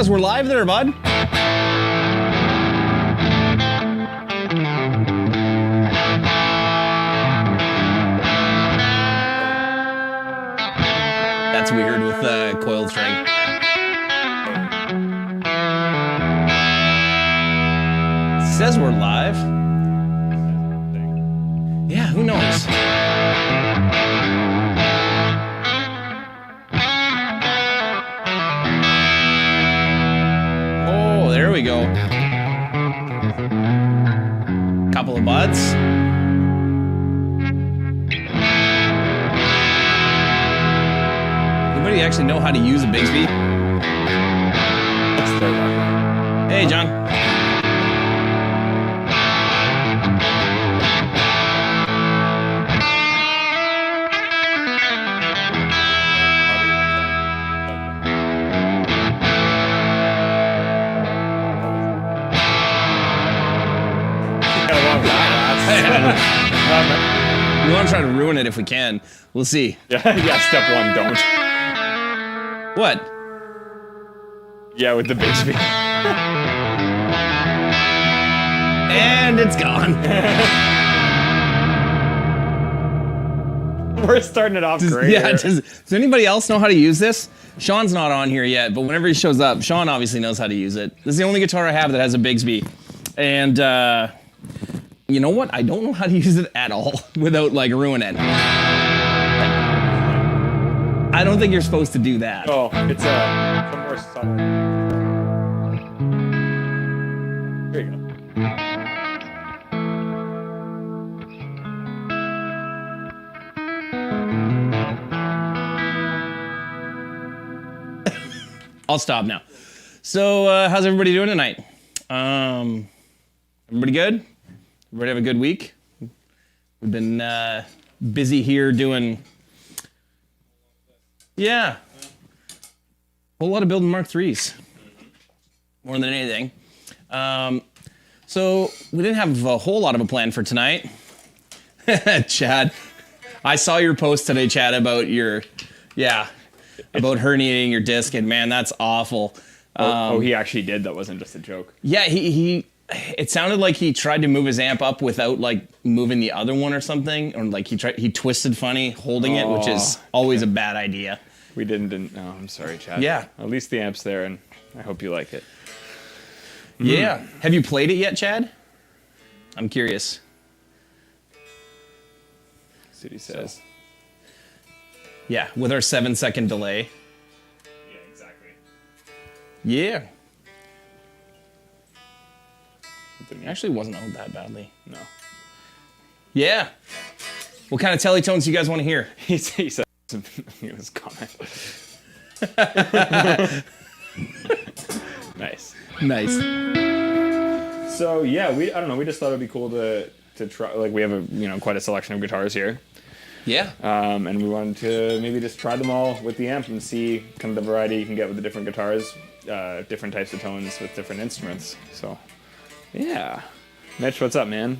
says we're live there, bud. That's weird with the coiled string. It says we're live. Yeah, who knows? Oh, there we go. Couple of buds. Anybody actually know how to use a Bigsby? Hey, John. We want to try to ruin it if we can. We'll see. Yeah, step one, don't. What? Yeah, with the Bigsby. And it's gone. We're starting it off great. Yeah, does anybody else know how to use this? Sean's not on here yet, but whenever he shows up, Sean obviously knows how to use it. This is the only guitar I have that has a Bigsby. And, you know what? I don't know how to use it at all without, like, ruining it. I don't think you're supposed to do that. Oh, it's a more subtle. There you go. I'll stop now. So, how's everybody doing tonight? Everybody good? Everybody have a good week? We've been busy here doing... Yeah. A whole lot of building Mk3s. More than anything. So, we didn't have a whole lot of a plan for tonight. Chad, I saw your post today, Chad, about your... Yeah. About herniating your disc, and man, that's awful. He actually did. That wasn't just a joke. Yeah, he it sounded like he tried to move his amp up without like moving the other one or something, or like he twisted funny holding it, which is always a bad idea. We didn't. No, I'm sorry, Chad. Yeah. At least the amp's there, and I hope you like it. Yeah. Have you played it yet, Chad? I'm curious. That's what he says. Yeah, with our 7-second delay. Yeah, exactly. Yeah. Actually wasn't out that badly. No. Yeah. What kind of teletones do you guys want to hear? He said in his comment. Nice. Nice. So yeah, I don't know. We just thought it'd be cool to try. Like we have quite a selection of guitars here. Yeah. And we wanted to maybe just try them all with the amp and see kind of the variety you can get with the different guitars, different types of tones with different instruments. So, yeah. Mitch, what's up, man?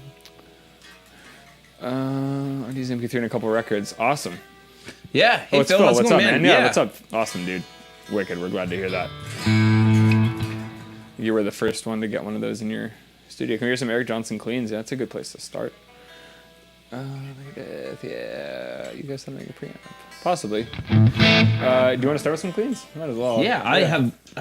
I used MK3 in a couple records. Awesome. Yeah. Hey, it's Phil, Phil. how's it What's going, up, man? Yeah, what's up? Awesome, dude. Wicked. We're glad to hear that. You were the first one to get one of those in your studio. Can we hear some Eric Johnson cleans? Yeah, that's a good place to start. Yeah, you guys have like a preamp. Possibly. Do you want to start with some cleans? Might as well. Yeah, I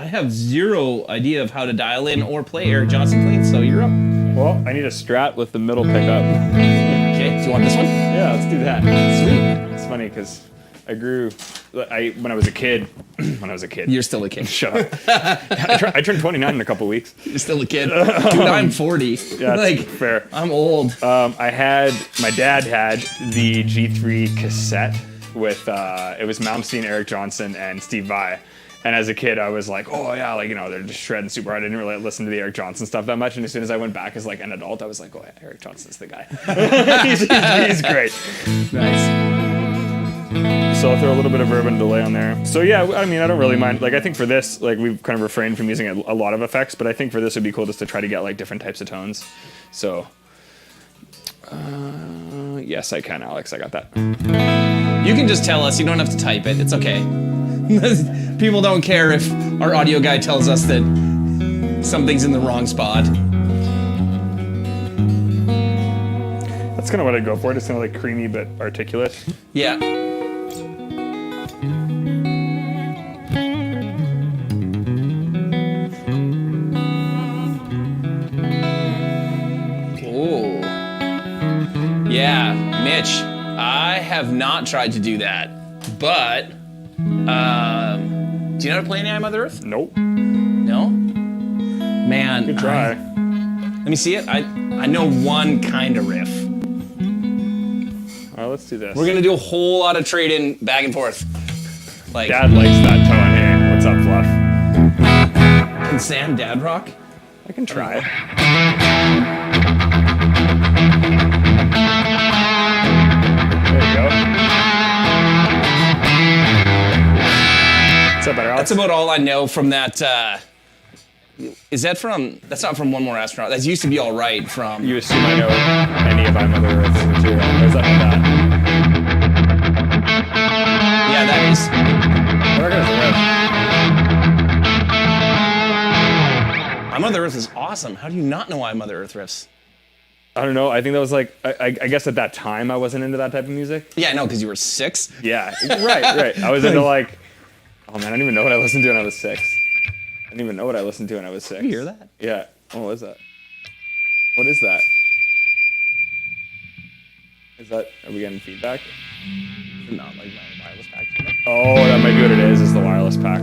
have zero idea of how to dial in or play Eric Johnson cleans, so you're up. Well, I need a Strat with the middle pickup. Okay, do you want this one? Yeah, let's do that. Sweet. It's funny because when I was a kid. You're still a kid. Shut up. I turned 29 in a couple weeks. You're still a kid. Dude, I'm 40. Yeah, like, fair. I'm old. My dad had the G3 cassette with, it was Malmsteen, Eric Johnson, and Steve Vai. And as a kid, I was like, oh yeah, like, they're just shredding super hard. I didn't really listen to the Eric Johnson stuff that much. And as soon as I went back as like an adult, I was like, oh yeah, Eric Johnson's the guy. he's great. Nice. So I'll throw a little bit of verb and delay on there. So yeah, I mean, I don't really mind. Like, I think for this, like, we've kind of refrained from using a lot of effects, but I think for this would be cool just to try to get like different types of tones. So, yes, I can, Alex. I got that. You can just tell us. You don't have to type it. It's okay. People don't care if our audio guy tells us that something's in the wrong spot. That's kind of what I go for. Just kind of like creamy but articulate. Yeah. Oh. Yeah, Mitch, I have not tried to do that, but do you know how to play any I Mother Earth? Nope. No? Man. Good try. Let me see it. I know one kind of riff. All right, let's do this. We're gonna do a whole lot of trading back and forth. Like, Dad likes that tone. Hey, what's up, Fluff? can Sam dad rock? I can try. There you go. Is that better, Alex? That's about all I know from that. Is that from? That's not from One More Astronaut. That used to be all right from. You assume I know any of I Mother Earth's material. Is that that? Yeah, that is. What are I Mother Earth is awesome. How do you not know I Mother Earth riffs? I don't know. I think that was like, I guess at that time I wasn't into that type of music. Yeah, I know, because you were 6. Yeah, right. I was into like, oh man, I don't even know what I listened to when I was 6. I didn't even know what I listened to when I was 6. You hear that? Yeah. Oh, what is that? What is that? Is that, are we getting feedback? Not like my wireless pack. Oh, that might be what it is the wireless pack.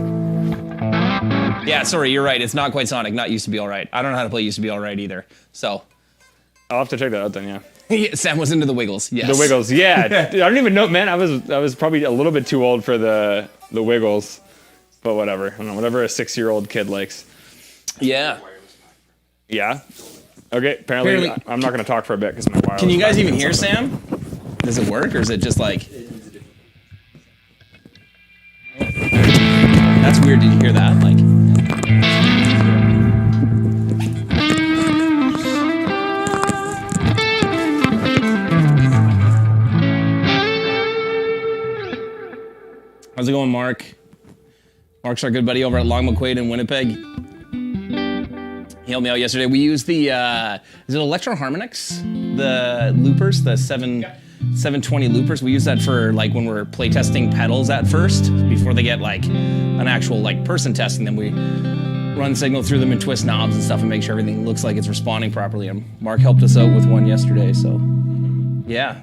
Yeah, sorry, you're right. It's not quite Sonic. Not Used to Be Alright. I don't know how to play Used to Be Alright either. So. I'll have to check that out then, yeah. Sam was into the Wiggles. Yes. The Wiggles, yeah. I don't even know, man. I was probably a little bit too old for the Wiggles, but whatever. I don't know, whatever a 6-year-old kid likes. Yeah. Yeah. Okay. Apparently I'm not going to talk for a bit because my wireless. Can you guys pack even is hear something. Sam? Does it work, or is it just like? That's weird. Did you hear that? Like. How's it going, Mark? Mark's our good buddy over at Long McQuaid in Winnipeg. He helped me out yesterday. We used the, is it Electro Harmonix? The loopers, the 720 loopers. We use that for like when we're playtesting pedals at first, before they get like an actual like person testing them. We run signal through them and twist knobs and stuff and make sure everything looks like it's responding properly. And Mark helped us out with one yesterday, so yeah.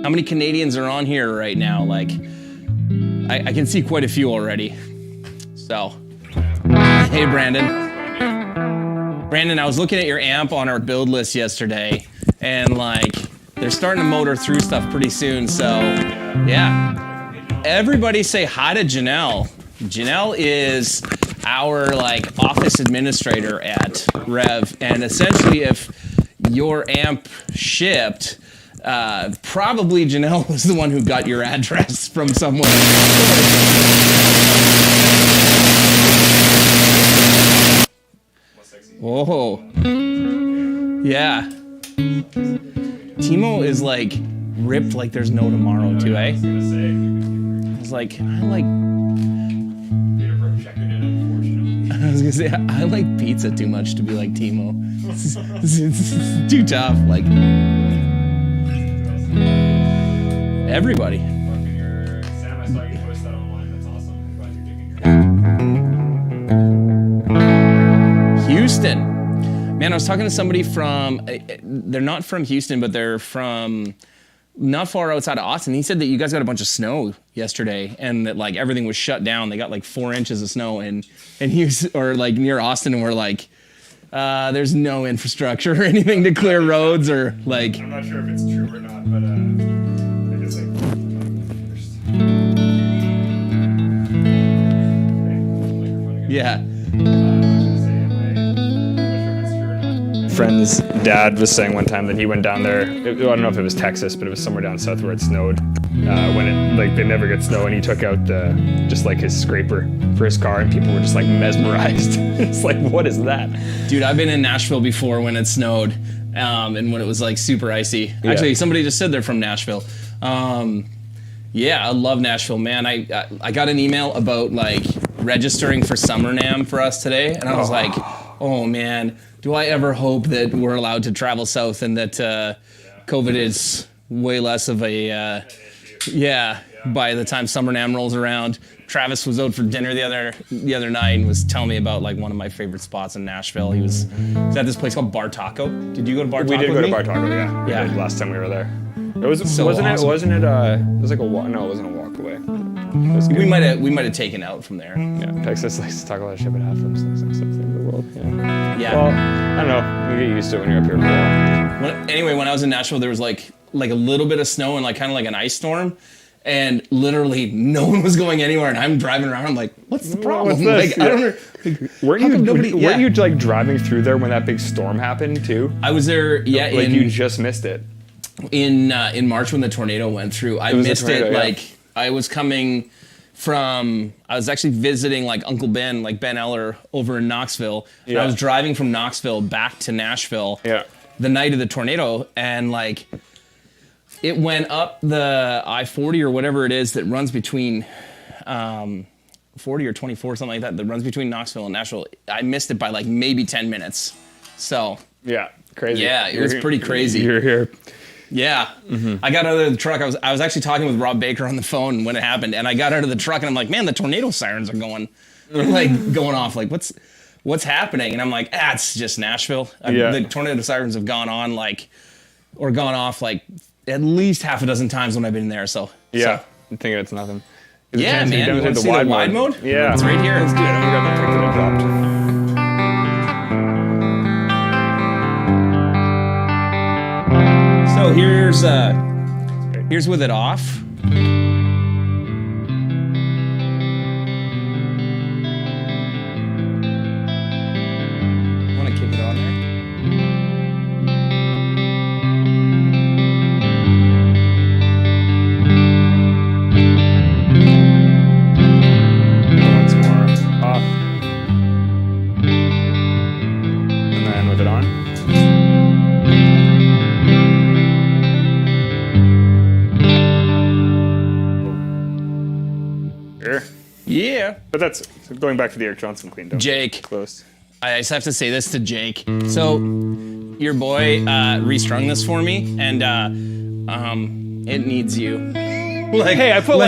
How many Canadians are on here right now? Like, I can see quite a few already. So, hey Brandon. Brandon, I was looking at your amp on our build list yesterday, and like, they're starting to motor through stuff pretty soon, so yeah. Everybody say hi to Janelle. Janelle is our like office administrator at Rev, and essentially if your amp shipped, probably Janelle was the one who got your address from someone. Whoa. Yeah. Timo is like ripped like there's no tomorrow too, eh? I was like, I was gonna say, I like pizza too much to be like Timo. It's too tough, like. Everybody. Sam, I saw you post that online. That's awesome. I'm glad you're digging your Houston. Man, I was talking to somebody from, they're not from Houston, but they're from not far outside of Austin. He said that you guys got a bunch of snow yesterday and that like everything was shut down. They got like 4 inches of snow and Houston, or like near Austin, and we're like, there's no infrastructure or anything to clear roads or like. I'm not sure if it's true or not, but I guess like Yeah. Friend's dad was saying one time that he went down there. I don't know if it was Texas, but it was somewhere down south where it snowed. When it like they never get snow, and he took out just like his scraper for his car, and people were just like mesmerized. It's like, what is that? Dude, I've been in Nashville before when it snowed, and when it was like super icy. Actually, somebody just said they're from Nashville. Yeah, I love Nashville, man. I got an email about like registering for Summer NAMM for us today, and I was like, oh man, do I ever hope that we're allowed to travel south and that COVID is way less of a by the time Summer NAMM rolls around. Travis was out for dinner the other night and was telling me about like one of my favorite spots in Nashville. He was at this place called Bar Taco. Did you go to Bar Taco? We did go with to me? Bar Taco, yeah. We did last time we were there. It was So wasn't awesome. it like a walk? No, it wasn't a walk away. It was good. We might have taken out from there. Yeah, Texas likes to talk a lot of shit, but half of them sucks like something in the world. Yeah. Yeah. Well, I don't know. You get used to it when you're up here for a while. Anyway, when I was in Nashville, there was like a little bit of snow and like kind of like an ice storm, and literally no one was going anywhere. And I'm driving around. I'm like, what's the problem? What's this? Like, I don't know. Like, Weren't yeah. you like driving through there when that big storm happened too? I was there. Yeah, Like you just missed it. in March when the tornado went through. I was the missed tornado, it. yeah. Like I was coming from. I was actually visiting like Uncle Ben, like Ben Eller, over in Knoxville. And I Yeah. was driving from Knoxville back to Nashville. Yeah. The night of the tornado, and like it went up the I-40 or whatever it is that runs between 40 or 24, something like that runs between Knoxville and Nashville. I missed it by like maybe 10 minutes. So Yeah. Crazy. yeah, it was pretty crazy. You're here. Yeah, I got out of the truck. I was actually talking with Rob Baker on the phone when it happened, and I got out of the truck and I'm like, man, the tornado sirens are going off. Like what's happening? And I'm like, it's just Nashville. Yeah. The tornado sirens have gone off like at least half a dozen times when I've been there. So Yeah. so, I'm thinking it's nothing. yeah, man. You want to see the wide mode? Yeah. It's right here. Let's do it. I'm gonna grab the pick that I dropped. So here's with it off. Want to kick it on there? Once more off. And then with it on. Sure. Yeah. But that's going back to the Eric Johnson clean. Jake. Close. I just have to say this to Jake. So, your boy restrung this for me, and it needs you. Like, Hey, I put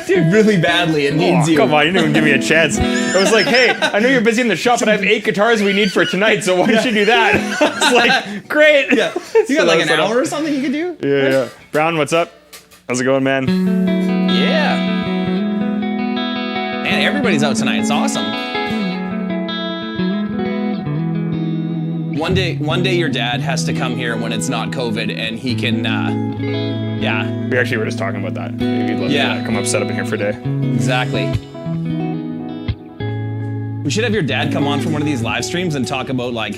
dude, really badly. It needs you. Come on, you didn't even give me a chance. I was like, hey, I know you're busy in the shop, but I have 8 guitars we need for tonight, so why don't you do that? I was like, great. Yeah. You got like an hour or something you could do? Yeah. Brown, what's up? How's it going, man? Yeah. Man, everybody's out tonight. It's awesome. One day your dad has to come here when it's not COVID, and he can, yeah, We actually were just talking about that. Maybe you'd love to come up, set up in here for a day. exactly. We should have your dad come on from one of these live streams and talk about like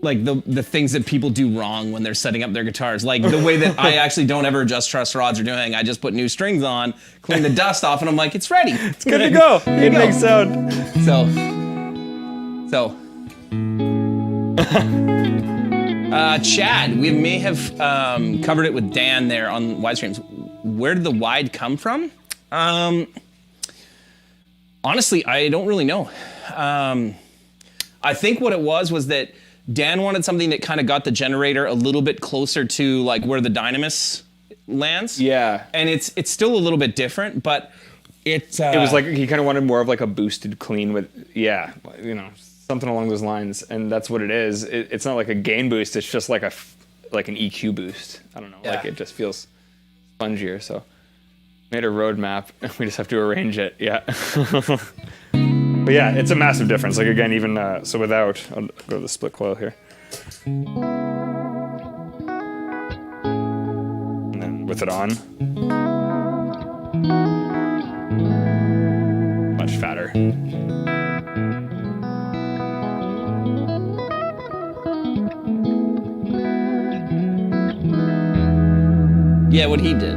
the things that people do wrong when they're setting up their guitars. Like the way that I actually don't ever adjust truss rods or do anything. I just put new strings on, clean the dust off, and I'm like, it's ready. It's Good to go. It makes sound. So. Chad, we may have covered it with Dan there on wide streams. Where did the wide come from? Honestly, I don't really know. I think what it was that Dan wanted something that kind of got the generator a little bit closer to like where the dynamis lands. Yeah. And it's still a little bit different, but it was like he kind of wanted more of like a boosted clean with, something along those lines. And that's what it is. It's not like a gain boost. It's just like an EQ boost. I don't know. Yeah. Like it just feels spongier. So made a roadmap. We just have to arrange it. Yeah. But yeah, it's a massive difference. Like again, even so without, I'll go to the split coil here. And then with it on. Much fatter. Yeah, what he did.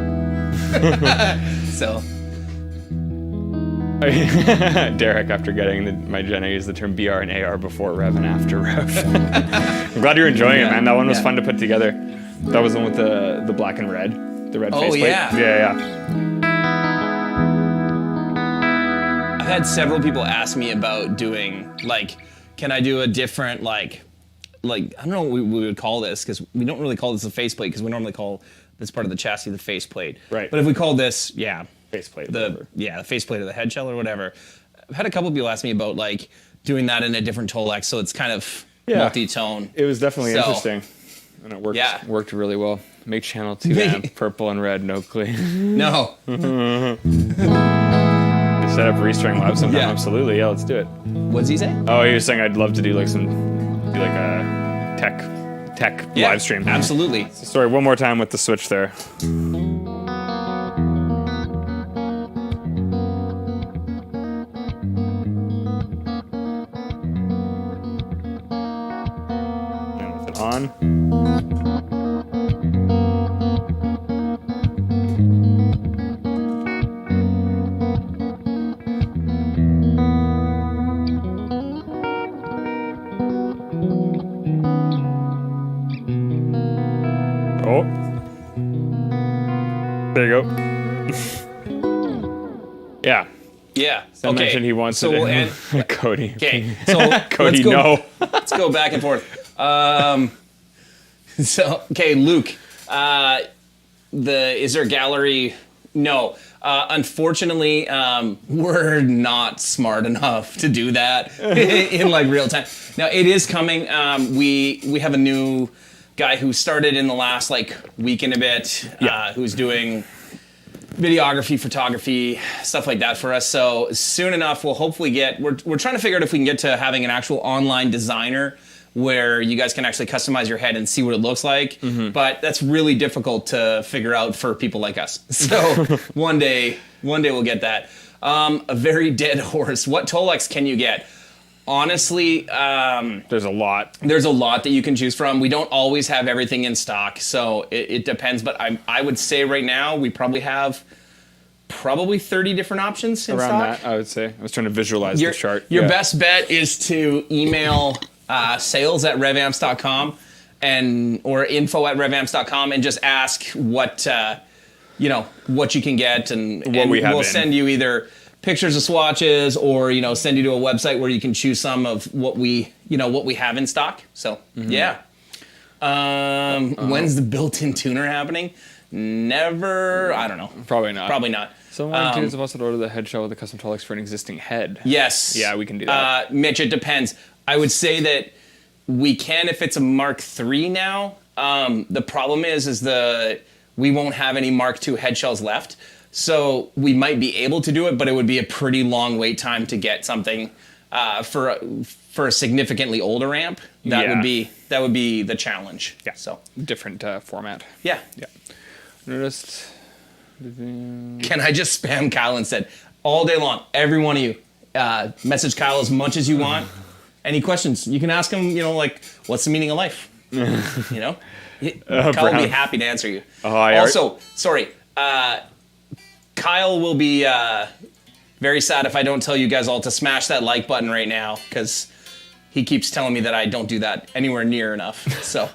So. Derek, after getting my gen, I used the term BR and AR before Rev and after Rev. I'm glad you're enjoying it, man. That one was fun to put together. That was the one with the black and red. The red Oh, faceplate. yeah. Yeah. I've had several people ask me about doing, like, can I do a different, like I don't know what we would call this, because we don't really call this a faceplate, because we normally call this part of the chassis the faceplate. Right. But if we call this, Faceplate. the faceplate of the head shell or whatever. I've had a couple people ask me about, like, doing that in a different Tolex, so it's kind of multi-tone. It was definitely So- interesting. And it worked, Yeah. worked really well. Make channel 2 amp, purple and red, no clean. No. Set up restring live sometime. Yeah. Absolutely. Yeah, let's do it. What does he say? Oh, he was saying I'd love to do like a tech live stream. Absolutely. Sorry, one more time with the switch there. And with it on. Oh. There you go. Yeah. Yeah. I mentioned he wants so it. we'll end, Cody. Okay. So Cody, no. Let's go back and forth. Okay, Luke. Is there a gallery? No. Unfortunately, we're not smart enough to do that in like real time. Now it is coming. We have a new guy who started in the last like week and a bit. Who's doing videography, photography, stuff like that for us. So soon enough, we'll hopefully get. We're trying to figure out if we can get to having an actual online designer where you guys can actually customize your head and see what it looks like. But that's really difficult to figure out for people like us. So one day we'll get that. A very dead horse. What Tolex can you get? Honestly, There's a lot. there's a lot that you can choose from. We don't always have everything in stock, so it depends. But I would say right now we probably have 30 different options in Around stock. that, I would say. I was trying to visualize Your, the chart. your Yeah. best bet is to email sales@revamps.com or info@revamps.com and just ask what you can get, and we have we'll in. send you either pictures of swatches or send you to a website where you can choose some of what we have in stock. So yeah. When's the built-in tuner happening? Never. I don't know. Probably not. Probably not. Someone curious of us would order the head shell with a custom Tolex for an existing head. Yes. Yeah, we can do that. Mitch, it depends. I would say that we can if it's a Mark III now. The problem is we won't have any Mark II head shells left. So we might be able to do it, but it would be a pretty long wait time to get something for a significantly older amp. That would be the challenge. Yeah. So Different format. yeah. Yeah. Noticed. Can I just spam Kyle instead? All day long, every one of you. Message Kyle as much as you want. Any questions, you can ask him, like, what's the meaning of life? Kyle will be happy to answer you. Sorry, Kyle will be very sad if I don't tell you guys all to smash that like button right now, because he keeps telling me that I don't do that anywhere near enough. So.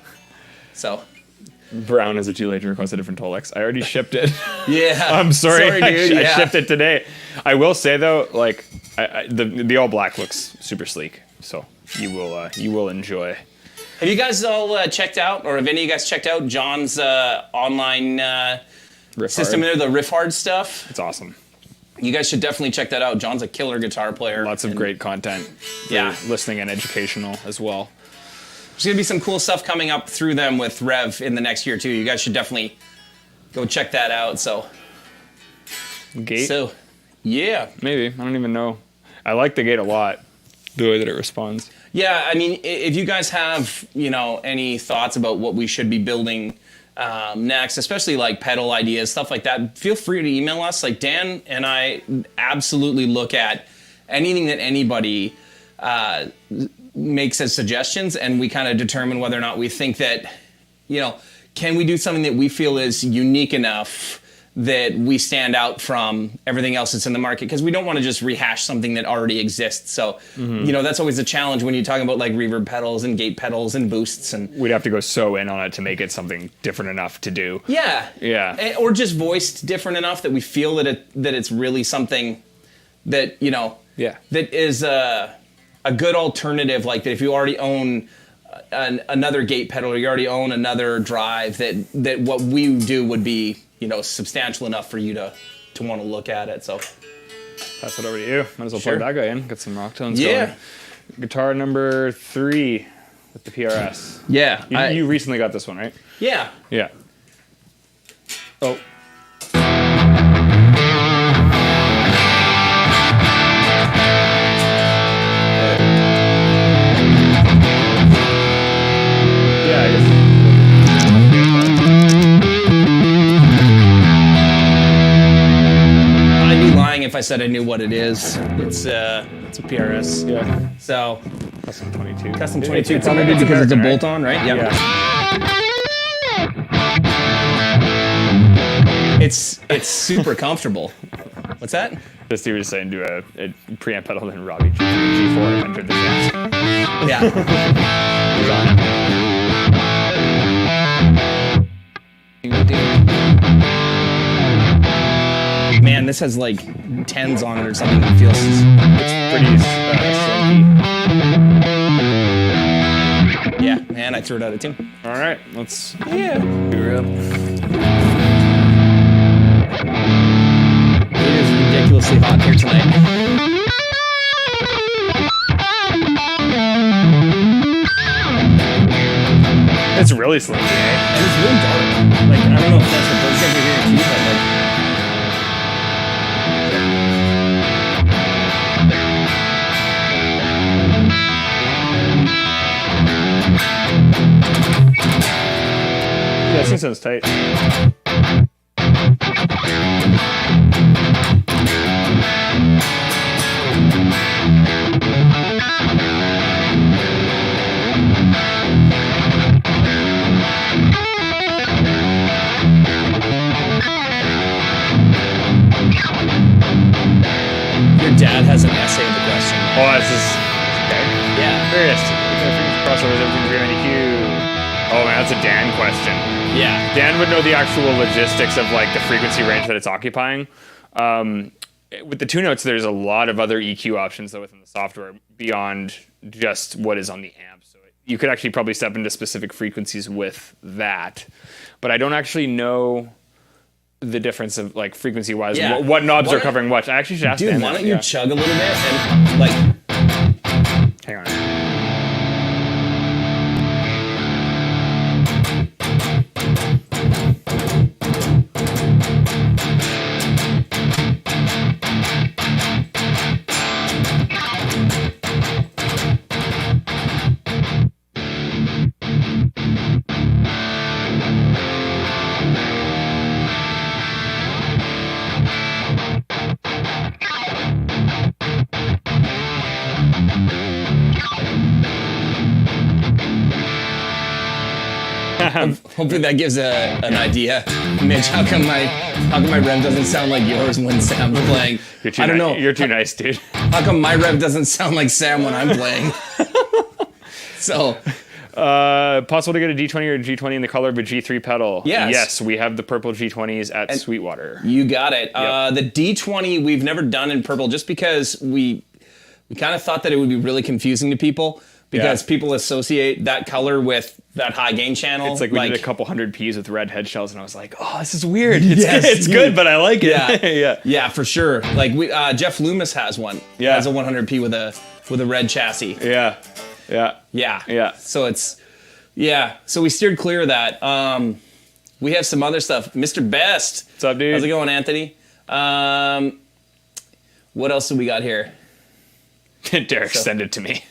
Brown is a too late to request a different Tolex. I already shipped it. Yeah. I'm sorry, dude. I shipped it today. I will say though, like the all black looks super sleek, so you will enjoy. Have you guys all checked out, or have any of you guys checked out John's online system there, the Riff Hard stuff? It's awesome. You guys should definitely check that out. John's a killer guitar player. Lots of great content for listening and educational as well. There's going to be some cool stuff coming up through them with Rev in the next year too. You guys should definitely go check that out. So, Gate? Yeah. Maybe. I don't even know. I like the gate a lot, the way that it responds. Yeah, I mean, if you guys have, any thoughts about what we should be building next, especially like pedal ideas, stuff like that, feel free to email us. Like Dan and I absolutely look at anything that anybody makes as suggestions, and we kind of determine whether or not we think that, can we do something that we feel is unique enough that we stand out from everything else that's in the market, because we don't want to just rehash something that already exists. So, that's always a challenge when you're talking about like reverb pedals and gate pedals and boosts, and we'd have to go so in on it to make it something different enough to do. Yeah. Or just voiced different enough that we feel that it's really something that, that is a good alternative. Like that if you already own another gate pedal, or you already own another drive, that what we do would be, substantial enough for you to want to look at it. So pass it over to you. Might as well plug that guy in. Get some rock tones going. Guitar number 3 with the PRS. Yeah. You recently got this one, right? Yeah. Yeah. Oh. Yeah, I guess. I'd be lying if I said I knew what it is. It's a PRS. Yeah. So Custom 22. Custom 22, probably because it's a bolt-on, right? Yep. Yeah. It's super comfortable. What's that? Just you were just saying, do a preamp pedal and Robbie G3 and G4 and entered the dance. Yeah. Man, this has like 10s on it or something. It feels Pretty slinky. Yeah, man, I threw it out of tune. All right, let's Yeah. do it up. It is ridiculously hot here tonight. It's really slinky, eh? And it's really dark. Like, I don't know if that's the birds that you're hearing too, but like... Yeah, this thing sounds tight. Your dad has an essay of the question. Oh, this is okay. Yeah. Curious. Crossovers, everything's very NQ. Oh man, that's a Dan question. Yeah. Dan would know the actual logistics of like the frequency range that it's occupying. With the 2 notes, there's a lot of other EQ options though within the software beyond just what is on the amp. So you could actually probably step into specific frequencies with that. But I don't actually know the difference of like frequency wise, what knobs are covering what. I actually should ask Dan. Dude, why don't you chug a little bit and like... Hang on. Hopefully that gives an idea. Mitch, how come my rev doesn't sound like yours when Sam's playing? I don't know. You're too nice, dude. How come my rev doesn't sound like Sam when I'm playing? So, possible to get a D20 or a G20 in the color of a G3 pedal. Yes. Yes, we have the purple G20s at Sweetwater. You got it. Yep. The D20 we've never done in purple just because we kind of thought that it would be really confusing to people because people associate that color with that high gain channel. It's like we did a couple hundred Ps with red head shells and I was like, oh, this is weird. It's good, but I like it. Yeah, for sure. Like Jeff Loomis has one. Yeah. Has a 100P with a red chassis. Yeah. So so we steered clear of that. We have some other stuff. Mr. Best. What's up, dude? How's it going, Anthony? What else do we got here? Derek sent it to me.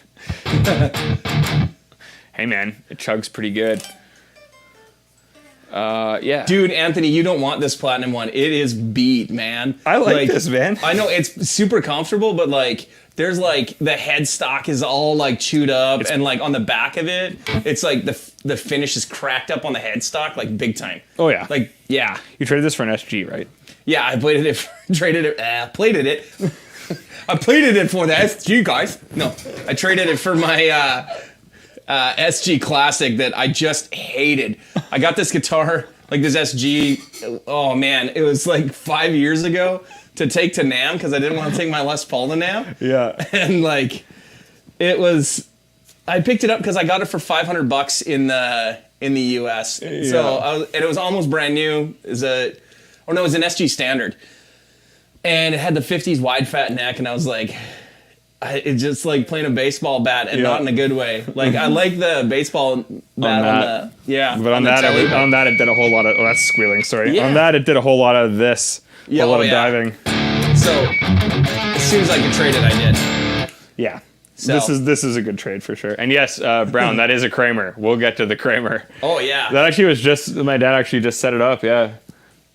Hey man, it chugs pretty good. Yeah. Dude, Anthony, you don't want this platinum one. It is beat, man. I like this, man. I know it's super comfortable, but like there's like the headstock is all like chewed up, and like on the back of it, it's like the finish is cracked up on the headstock like big time. Oh yeah. Like yeah. You traded this for an SG, right? Yeah, I plated it. Plated it. I plated it for the SG, guys. No, I traded it for my SG Classic that I just hated. I got this guitar, like this SG. Oh man, it was like 5 years ago to take to NAMM because I didn't want to take my Les Paul to NAMM. Yeah. And like, it was. I picked it up because I got it for $500 in the US. Yeah. So and it was almost brand new. It was it was an SG Standard. And it had the 50s wide fat neck, and I was like, it's just like playing a baseball bat, and not in a good way. Like I like the baseball bat on the But on that it did a whole lot of. Oh, that's squealing. Sorry. Yeah. On that it did a whole lot of this. A lot of diving. So as soon as I could trade it, I did. Yeah. So. This is a good trade for sure. And yes, Brown, that is a Kramer. We'll get to the Kramer. Oh yeah. That actually was just my dad actually just set it up. Yeah.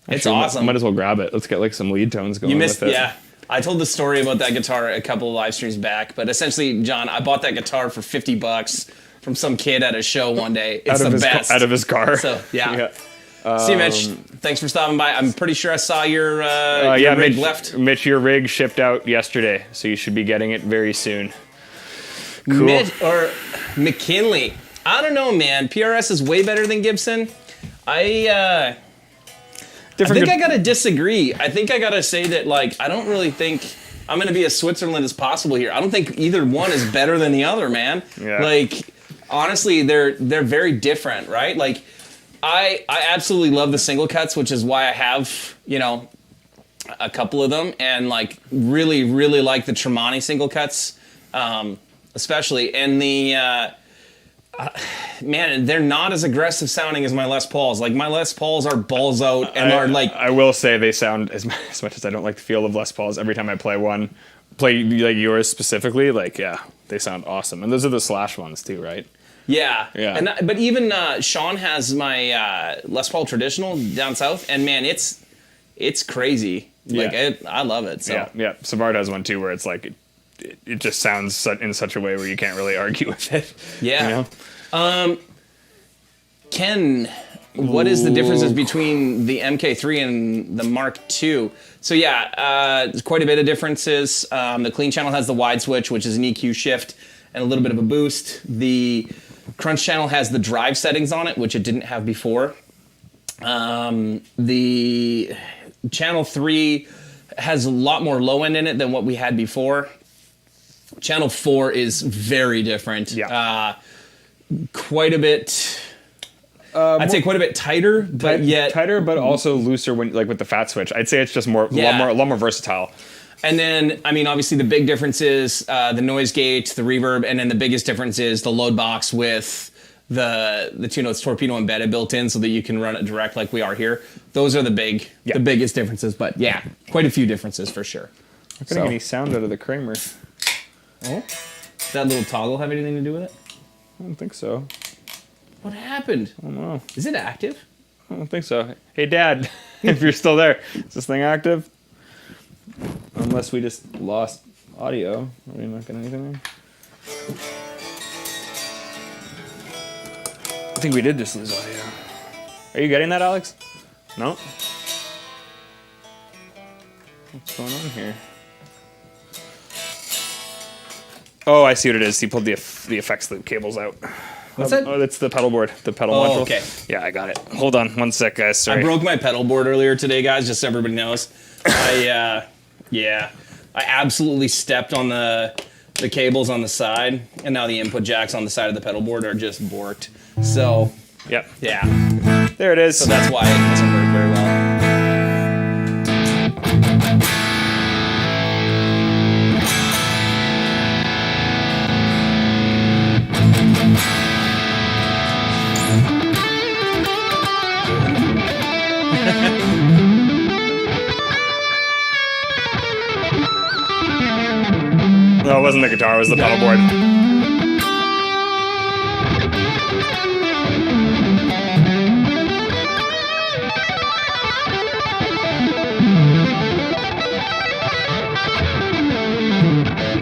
It's awesome. Might as well grab it. Let's get like some lead tones going. You missed, with it. yeah. I told the story about that guitar a couple of live streams back, but essentially, John, I bought that guitar for $50 from some kid at a show one day. It's the best. Out of his car. So yeah. See you, Mitch. Thanks for stopping by. I'm pretty sure I saw your rig left. Mitch, your rig shipped out yesterday, so you should be getting it very soon. Cool. Mitch or McKinley. I don't know, man. PRS is way better than Gibson. I think I gotta disagree. I think I gotta say that, like, I don't really think I'm gonna be as Switzerland as possible here. I don't think either one is better than the other, man. Yeah. Like, honestly, they're very different, right? Like, I absolutely love the single cuts, which is why I have, a couple of them, and like really, really like the Tremonti single cuts, especially. And the man, they're not as aggressive sounding as my Les Pauls. Like my Les Pauls are balls out and are like. I will say they sound as much as I don't like the feel of Les Pauls. Every time I play like yours specifically, like they sound awesome. And those are the Slash ones too, right? Yeah. Yeah. But even Sean has my Les Paul traditional down south, and man, it's crazy. Like I love it. So. Yeah. Savard has one too, where it's like. It just sounds in such a way where you can't really argue with it. Yeah. Ken, what is the differences between the MK3 and the Mark II? So there's quite a bit of differences. The clean channel has the wide switch, which is an EQ shift and a little bit of a boost. The crunch channel has the drive settings on it, which it didn't have before. The channel 3 has a lot more low end in it than what we had before. Channel 4 is very different. Yeah. Quite a bit. I'd say quite a bit tighter, but yet tighter, but also looser when with the fat switch. I'd say it's just a lot more versatile. And then, I mean, obviously the big difference is the noise gate, the reverb, and then the biggest difference is the load box with the 2 notes torpedo embedded built in, so that you can run it direct like we are here. Those are the biggest differences. But yeah, quite a few differences for sure. I'm not getting any sound out of the Kramer. Oh, does that little toggle have anything to do with it? I don't think so. What happened? I don't know. Is it active? I don't think so. Hey, Dad, if you're still there, is this thing active? Unless we just lost audio. Are we not getting anything there? I think we did just lose audio. Are you getting that, Alex? No? What's going on here? Oh, I see what it is. He pulled the effects loop cables out. What's that? Oh, it's the pedal board. The pedal module. Okay. Yeah, I got it. Hold on one sec, guys. Sorry. I broke my pedal board earlier today, guys, just so everybody knows. I absolutely stepped on the cables on the side, and now the input jacks on the side of the pedal board are just borked. So, yep. Yeah. There it is. So that's why it doesn't work very well. No, it wasn't the guitar, it was the pedal board.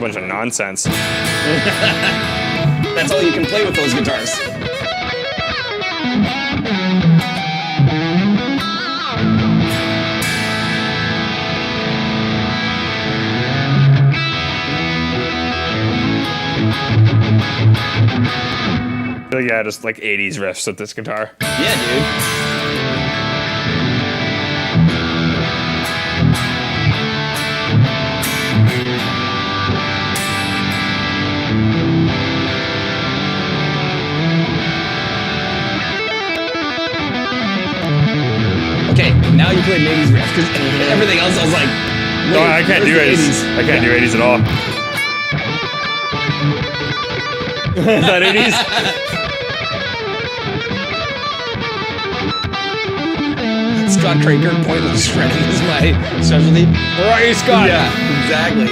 bunch of nonsense. That's all you can play with those guitars. I feel like yeah, just like 80s riffs with this guitar. Yeah, dude. Okay, now you played an 80s riff, because everything else I was like, No, I can't do 80s. I can't do 80s at all. Is that 80s? Scott Traker, pointless shredding is my specialty. Right, Scott. Yeah, exactly.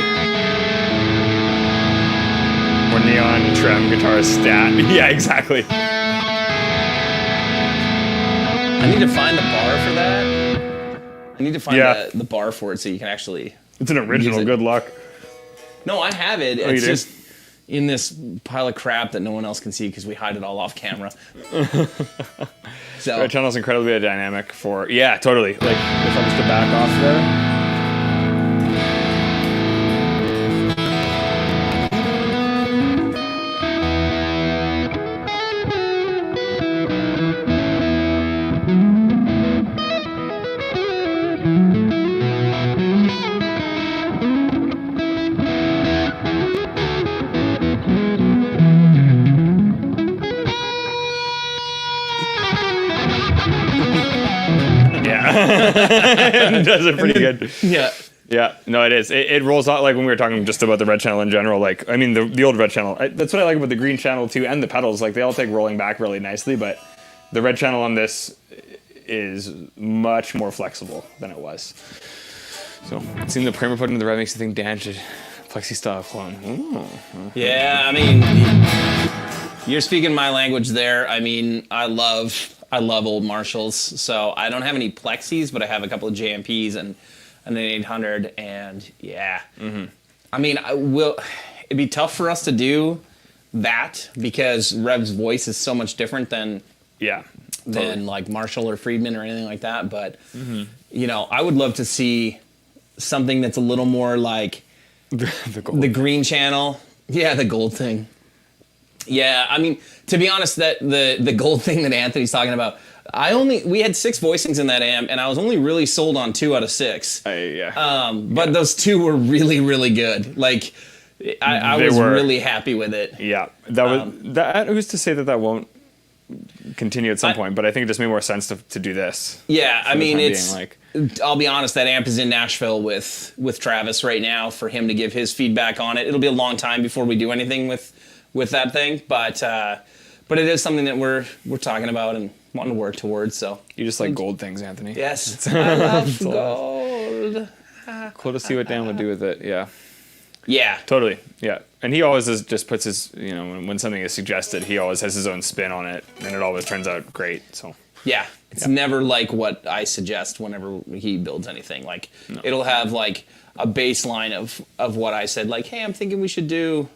Or neon trem guitar stat. Yeah, exactly. I need to find the bar for that. I need to find the bar for it so you can actually... It's an original. Good luck. No, I have it. Oh, It's you do? just in this pile of crap that no one else can see because we hide it all off camera. So Red channel's incredibly dynamic for... Yeah, totally. Like, if I was to back off there... It does it pretty good. yeah. Yeah, no, it is. It rolls out like when we were talking just about the red channel in general. Like, I mean, the old red channel. That's what I like about the green channel too, and the pedals. Like, they all take rolling back really nicely. But the red channel on this is much more flexible than it was. So, seeing the primer put into the red makes you think Dan should plexi style clone. Ooh. Yeah, I mean, you're speaking my language there. I mean, I love old Marshalls. So I don't have any plexis, but I have a couple of JMPs and an 800, and yeah. Mm-hmm. I mean, it'd be tough for us to do that because Rev's voice is so much different than like Marshall or Friedman or anything like that. But you know, I would love to see something that's a little more like the green channel. Yeah, the gold thing. Yeah, I mean, to be honest, that the gold thing that Anthony's talking about, we had 6 voicings in that amp, and I was only really sold on 2 out of 6. But those 2 were really, really good. Like, I was really happy with it. Yeah, that was that. Who's to say that won't continue at some point? But I think it just made more sense to do this. Yeah, I mean, it's. I'll be honest, that amp is in Nashville with Travis right now for him to give his feedback on it. It'll be a long time before we do anything with that thing, but it is something that we're talking about and wanting to work towards. So you just like gold things, Anthony. Yes, I love gold. Cool to see what Dan would do with it. Yeah. Yeah. Totally. Yeah. And he always just puts his, you know, when something is suggested, he always has his own spin on it, and it always turns out great. So. Yeah. It's never like what I suggest whenever he builds anything. Like it'll have like a baseline of what I said. Like, hey, I'm thinking we should do,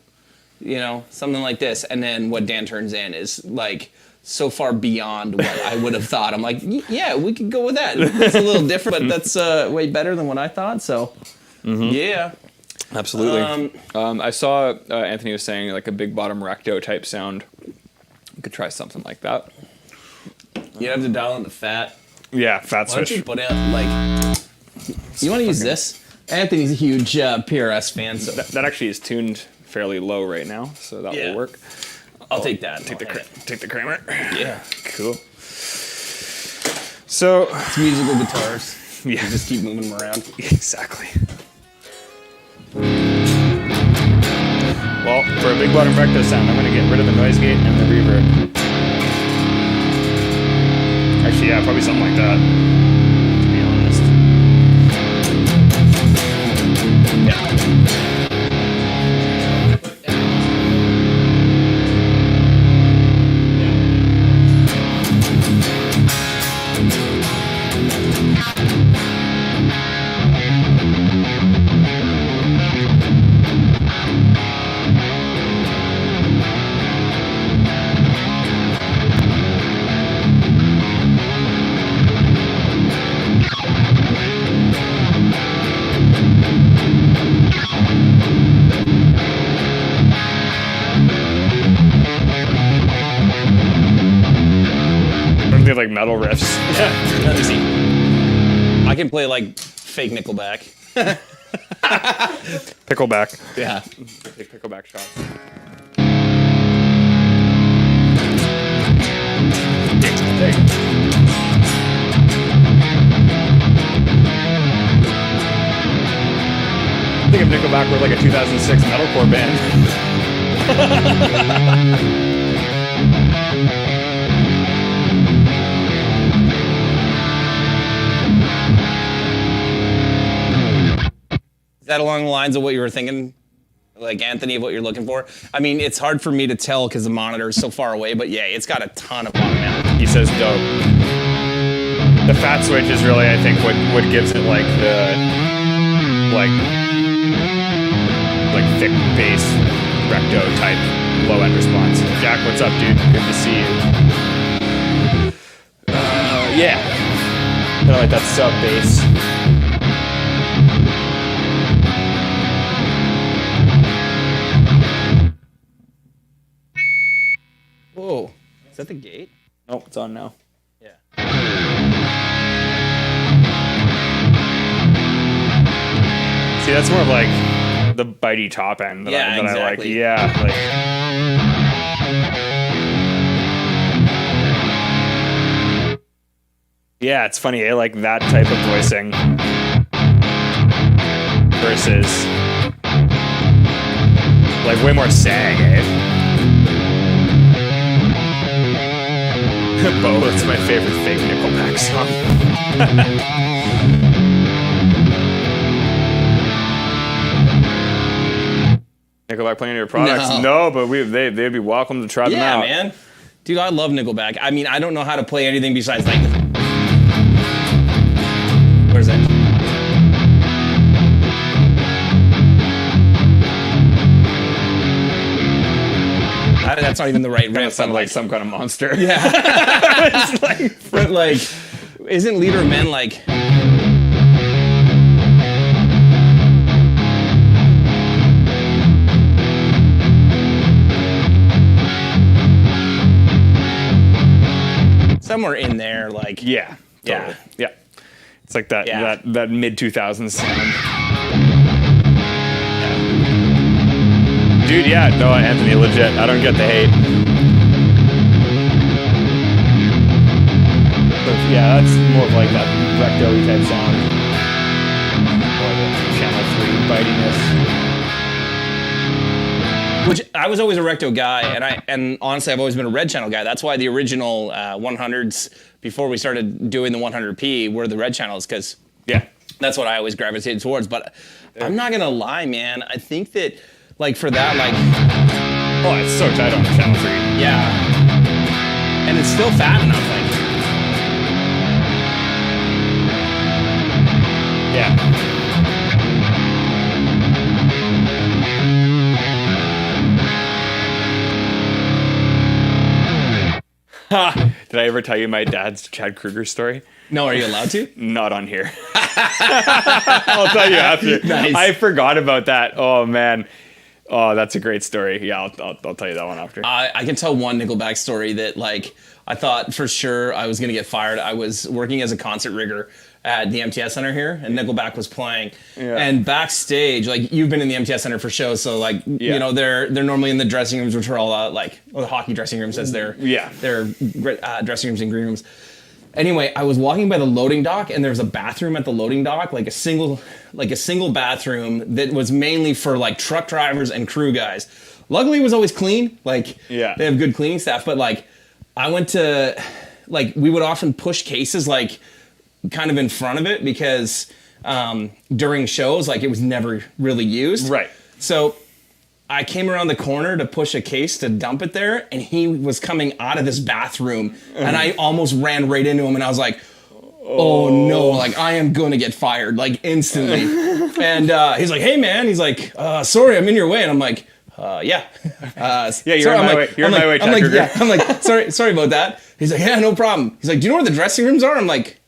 you know, something like this, and then what Dan turns in is like so far beyond what I would have thought. I'm like, yeah, we could go with that. It's a little different, but that's way better than what I thought. So, yeah, absolutely. I saw Anthony was saying like a big bottom recto type sound. You could try something like that. You have to dial in the fat. Yeah, fat Why don't switch. you put in like? You want to use this? Anthony's a huge PRS fan, so that actually is tuned fairly low right now, so that will work. I'll take that. Take the Kramer. Yeah. Cool. So it's musical guitars. Yeah. You just keep moving them around. Exactly. Well, for a big bottom recto sound, I'm going to get rid of the noise gate and the reverb. Actually, yeah, probably something like that, to be honest. Yeah. metal riffs. Yeah, let me see. I can play like fake Nickelback. Pickleback. Yeah. Take pickleback shots. I think of Nickelback were like a 2006 metalcore band. Is that along the lines of what you were thinking? Like, Anthony, of what you're looking for? I mean, it's hard for me to tell because the monitor is so far away, but yeah, it's got a ton of bottom end. He says dope. The fat switch is really, I think, what gives it like the like thick bass recto type low end response. Jack, what's up, dude? Good to see you. Yeah, I like that sub bass. Whoa, is that the gate? Nope, it's on now. Yeah. See, that's more of like the bitey top end that, I like. Exactly. Yeah, like. Yeah, it's funny, eh? Like that type of voicing versus like way more sang, eh? Bo, that's my favorite fake Nickelback song. Nickelback playing your products? No, but they'd be welcome to try them out. Yeah, man. Dude, I love Nickelback. I mean, I don't know how to play anything besides like... Where's that? That's not even the right riff. Sounded like some kind of monster. Yeah. It's like, isn't Leader of Men like... somewhere in there, like... Yeah. Totally. Yeah. It's like that that mid 2000s sound. Dude, yeah, no, Anthony, legit. I don't get the hate. But yeah, that's more of like that recto-y type sound. Or the channel 3 bitiness. Which I was always a recto guy, and honestly, I've always been a red channel guy. That's why the original 100s, before we started doing the 100p, were the red channels, because that's what I always gravitated towards. But I'm not gonna lie, man. I think that, like, for that, like... Oh, it's so tight on the channel 3. Yeah. And it's still fat enough, like... Yeah. Did I ever tell you my dad's Chad Kruger story? No, are you allowed to? Not on here. I'll tell you after. Nice. I forgot about that. Oh, man. Oh, that's a great story. Yeah, I'll tell you that one after. I can tell one Nickelback story that, like, I thought for sure I was going to get fired. I was working as a concert rigger at the MTS Center here, and Nickelback was playing. Yeah. And backstage, like, you've been in the MTS Center for shows, so, like, you know, they're normally in the dressing rooms, which are all, like, the hockey dressing rooms as their dressing rooms and green rooms. Anyway, I was walking by the loading dock, and there was a bathroom at the loading dock, like a single bathroom that was mainly for, like, truck drivers and crew guys. Luckily, it was always clean. Like, they have good cleaning staff. But, like, I went to, like, we would often push cases, like, kind of in front of it because during shows, like, it was never really used. Right. So I came around the corner to push a case to dump it there, and he was coming out of this bathroom, and I almost ran right into him, and I was like, oh no, like, I am going to get fired, like, instantly. And he's like, hey, man. He's like, sorry, I'm in your way. And I'm like, yeah. You're in my way. You're in my way, Chad Kruger. I'm like, sorry about that. He's like, yeah, no problem. He's like, do you know where the dressing rooms are? I'm like,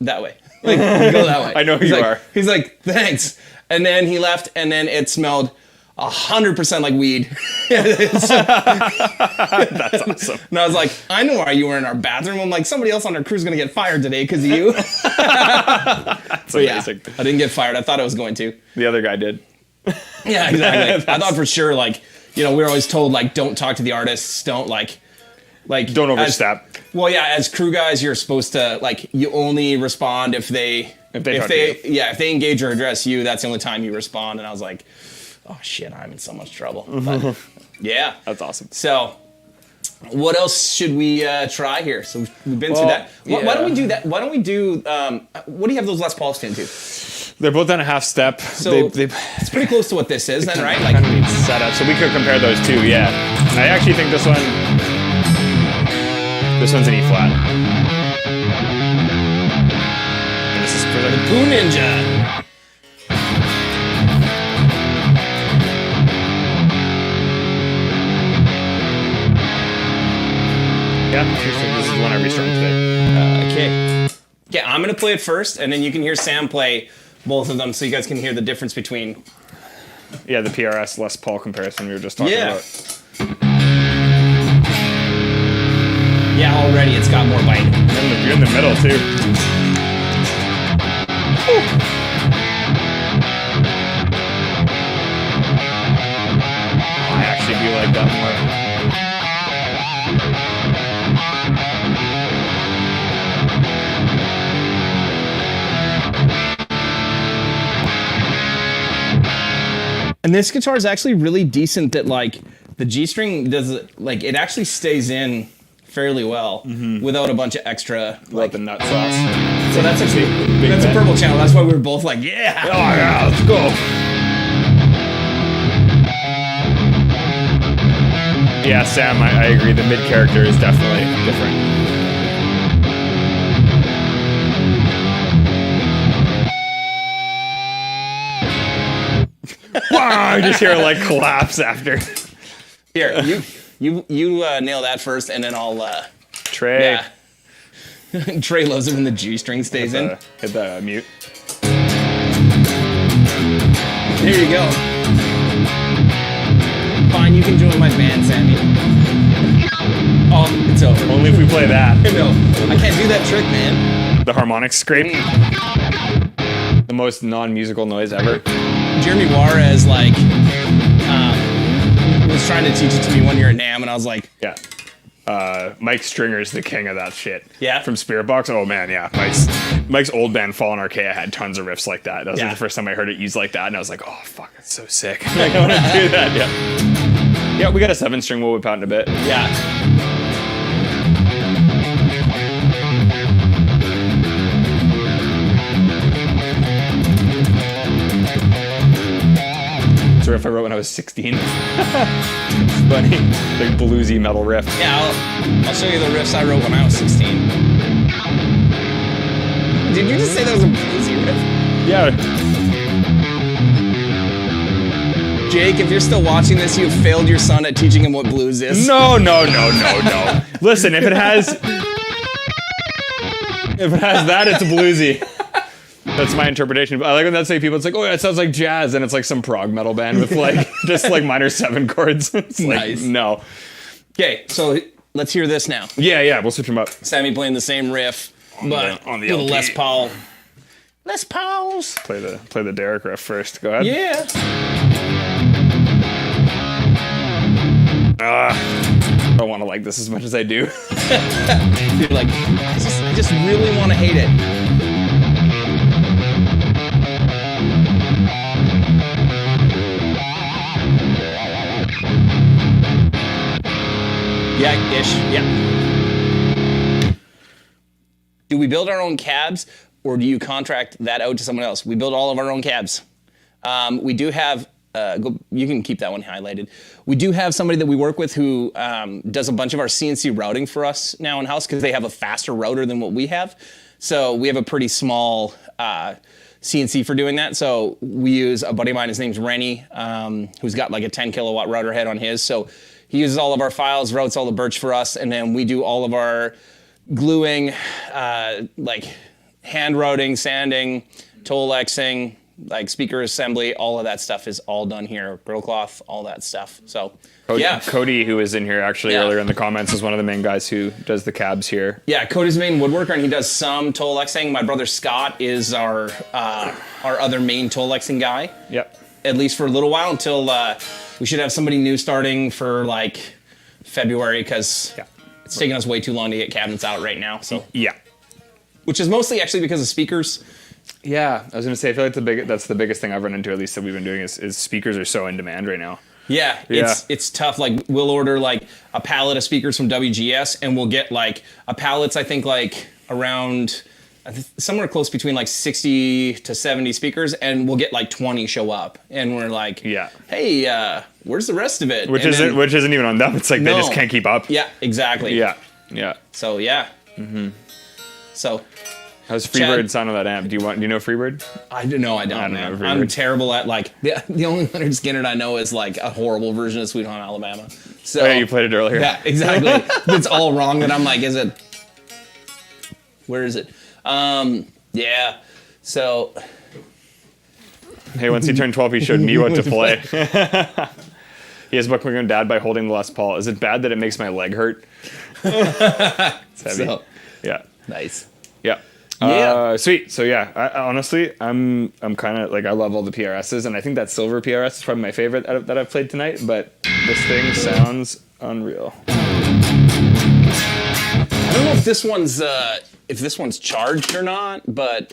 that way. Like, go that way. I know who you are. He's like, thanks. And then he left, and then it smelled 100% like weed. That's awesome. And I was like, I know why you were in our bathroom. I'm like, somebody else on our crew's gonna get fired today because of you. That's amazing. I didn't get fired. I thought I was going to. The other guy did. Yeah, exactly. I thought for sure, like, you know, we were always told, like, don't talk to the artists, don't like don't overstep. Well, yeah, as crew guys, you're supposed to, like, you only respond if they engage or address you. That's the only time you respond. And I was like, oh shit, I'm in so much trouble. But, yeah, That's awesome. So, what else should we try here? So we've been through that. Why don't we do that? Why don't we do? What do you have those Les Pauls tuned to? They're both on a half step. So it's pretty close to what this is, then, right? Like kind of needs set up. So we could compare those two. Yeah, I actually think this one's an E flat. And this is for the Poo Ninja. Yeah, this is the one I restrummed today. Okay. Yeah, I'm gonna play it first, and then you can hear Sam play both of them, so you guys can hear the difference between. Yeah, the PRS Les Paul comparison we were just talking about. Yeah, already it's got more bite. You're in the middle too. I actually do like that more. And this guitar is actually really decent that, like, the G string does, like, it actually stays in fairly well without a bunch of extra, like, the nut sauce. So that's actually, that's a purple channel. That's why we were both like, yeah. Oh yeah, let's go. Yeah, Sam, I agree. The mid character is definitely different. Wow! I just hear it like collapse after. Here, you nail that first, and then I'll. Trey. Yeah. Trey loves it when the G string stays in. Hit the mute. There you go. Fine, you can join my band, Sammy. Oh, it's over. Only if we play that. No, I can't do that trick, man. The harmonic scrape. The most non-musical noise ever. Jeremy Juarez, like, was trying to teach it to me one year at NAMM, and I was like, yeah. Mike Stringer's the king of that shit. Yeah. From Spirit Box. Oh man, yeah. Mike's old band Fallen Archaea had tons of riffs like that. That was like the first time I heard it used like that, and I was like, oh fuck, that's so sick. Like, I want to do that. Yeah. Yeah, we got a 7-string we'll whip out in a bit. yeah. It's a riff I wrote when I was 16. It's funny. Like bluesy metal riff. Yeah, I'll show you the riffs I wrote when I was 16. Did you just say that was a bluesy riff? Yeah. Jake, if you're still watching this, you've failed your son at teaching him what blues is. No. Listen, if it has that, it's bluesy. That's my interpretation. I like when that say people, it's like, oh yeah, it sounds like jazz, and it's like some prog metal band with like just like minor 7 chords. It's Nice. Like, no. Okay, so let's hear this now. Yeah, we'll switch them up. Sammy playing the same riff, but on the with a LP. Les Paul. Les Pauls. Play the Derek riff first. Go ahead. Yeah. I don't want to like this as much as I do. You're like, I just really want to hate it. Yeah, ish. Yeah. Do we build our own cabs, or do you contract that out to someone else? We build all of our own cabs. We do have. You can keep that one highlighted. We do have somebody that we work with who does a bunch of our CNC routing for us now in-house because they have a faster router than what we have. So we have a pretty small CNC for doing that. So we use a buddy of mine, his name's Rennie, who's got like a 10 kilowatt router head on his. So he uses all of our files, routes all the birch for us, and then we do all of our gluing, like hand routing, sanding, Tolexing, like speaker assembly, all of that stuff is all done here. Grill cloth, all that stuff. So Cody, who was in here actually earlier in the comments, is one of the main guys who does the cabs here. Yeah, Cody's the main woodworker, and he does some Tolexing. My brother Scott is our other main Tolexing guy. Yep. At least for a little while, until we should have somebody new starting for like February, because it's taking us way too long to get cabinets out right now. So which is mostly actually because of speakers. Yeah, I was gonna say, I feel like that's the biggest thing I've run into, at least that we've been doing, is speakers are so in demand right now. Yeah, it's tough. Like, we'll order like a pallet of speakers from WGS, and we'll get like a pallet's, I think, like around somewhere close between like 60 to 70 speakers, and we'll get like 20 show up, and we're like, hey, where's the rest of it? Which isn't even on them. It's like they just can't keep up. Yeah, exactly. Yeah. So So. How's Freebird sound on that amp? Do you know Freebird? I don't know, man. I'm terrible at like the only Leonard Skinner I know is like a horrible version of Sweet Home Alabama. So you played it earlier. Yeah, exactly. It's all wrong. That I'm like, where is it? So. Hey, once he turned 12, he showed me what to play. He has booked my own dad by holding the Les Paul. Is it bad that it makes my leg hurt? It's heavy. So, yeah. Nice. Yeah. Sweet. So I honestly, I'm kind of like, I love all the PRSs, and I think that silver PRS is probably my favorite that I've played tonight. But this thing sounds unreal. I don't know if this one's charged or not, but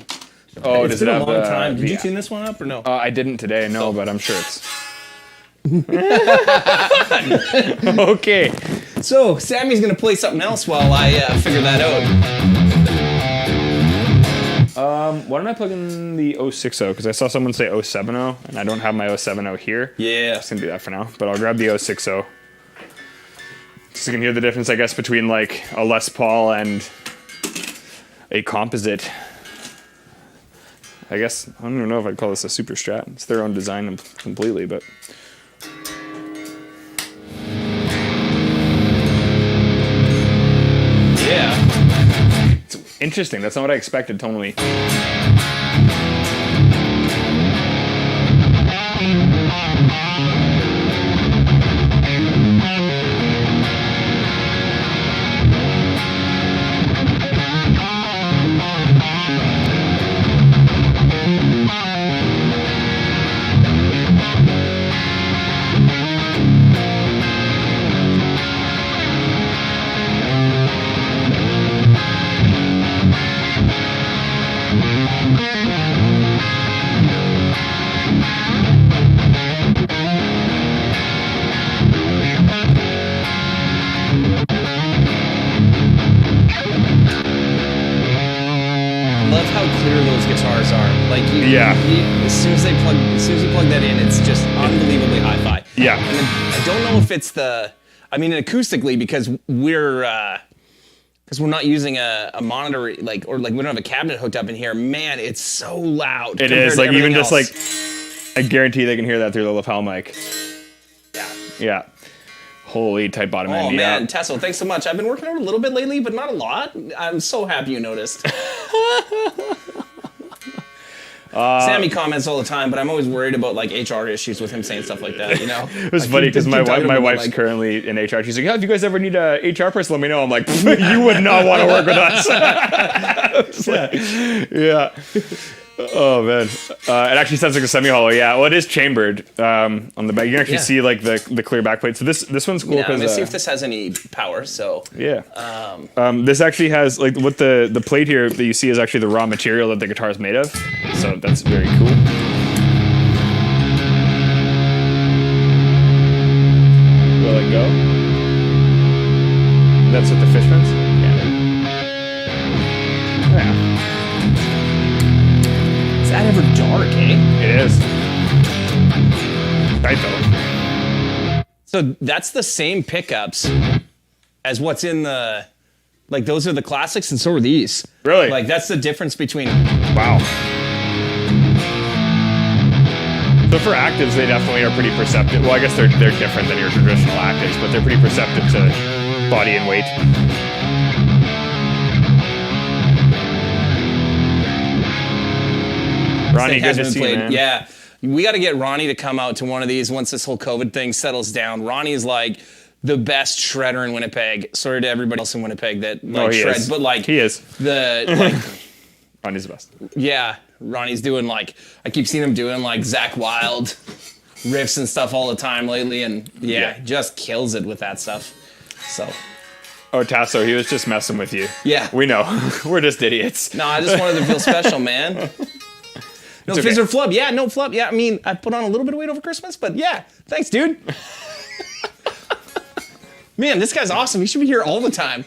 does it have a long time? Did you tune this one up or no? I didn't today, no, but I'm sure it's. Okay. So Sammy's gonna play something else while I figure that out. Why don't I plug in the 060? Because I saw someone say 070, and I don't have my 070 here. Yeah. I'm just gonna do that for now, but I'll grab the 060. So you can hear the difference, I guess, between like a Les Paul and a composite. I guess, I don't even know if I'd call this a super strat. It's their own design completely, but. Yeah. It's interesting. That's not what I expected tonally. Love how clear those guitars are. Like as soon as you plug that in, it's just unbelievably hi-fi. Yeah. And then, I don't know if it's acoustically, because we're not using a monitor, or we don't have a cabinet hooked up in here. Man, it's so loud. It is, like, even just like, I guarantee they can hear that through the lapel mic. Yeah. Holy, tight bottom end. Oh man, Tessel, thanks so much. I've been working on it a little bit lately, but not a lot. I'm so happy you noticed. Sammy comments all the time, but I'm always worried about like HR issues with him saying stuff like that. You know, it was funny because my wife's currently in HR. She's like, "Yeah, if you guys ever need a HR person, let me know." I'm like, "You would not want to work with us." Yeah. Oh man, it actually sounds like a semi-hollow. Yeah, well, it is chambered on the back. You can actually see like the clear back plate. So this one's cool because let's see if this has any power. So this actually has like what the plate here that you see is actually the raw material that the guitar is made of. So that's very cool. Will it go? That's what the Fishman's. Yeah. Is that ever dark, eh? It is. Tight though. So that's the same pickups as what's in the, like those are the classics and so are these. Really? Like that's the difference between. Wow. So for actives, they definitely are pretty perceptive. Well, I guess they're different than your traditional actives, but they're pretty perceptive to body and weight. Ronnie, good to see you, man. Yeah. We got to get Ronnie to come out to one of these once this whole COVID thing settles down. Ronnie's like the best shredder in Winnipeg. Sorry to everybody else in Winnipeg that like shreds, is. but like He is. Ronnie's the best. Yeah, Ronnie's doing like, I keep seeing him doing like Zach Wild riffs and stuff all the time lately, and yeah, just kills it with that stuff. So. Oh, Tasso, he was just messing with you. Yeah. We know. We're just idiots. No, I just wanted to feel special, man. No It's fizz okay. or flub. Yeah, no flub. Yeah, I mean, I put on a little bit of weight over Christmas, but yeah, thanks, dude. Man, this guy's awesome. He should be here all the time.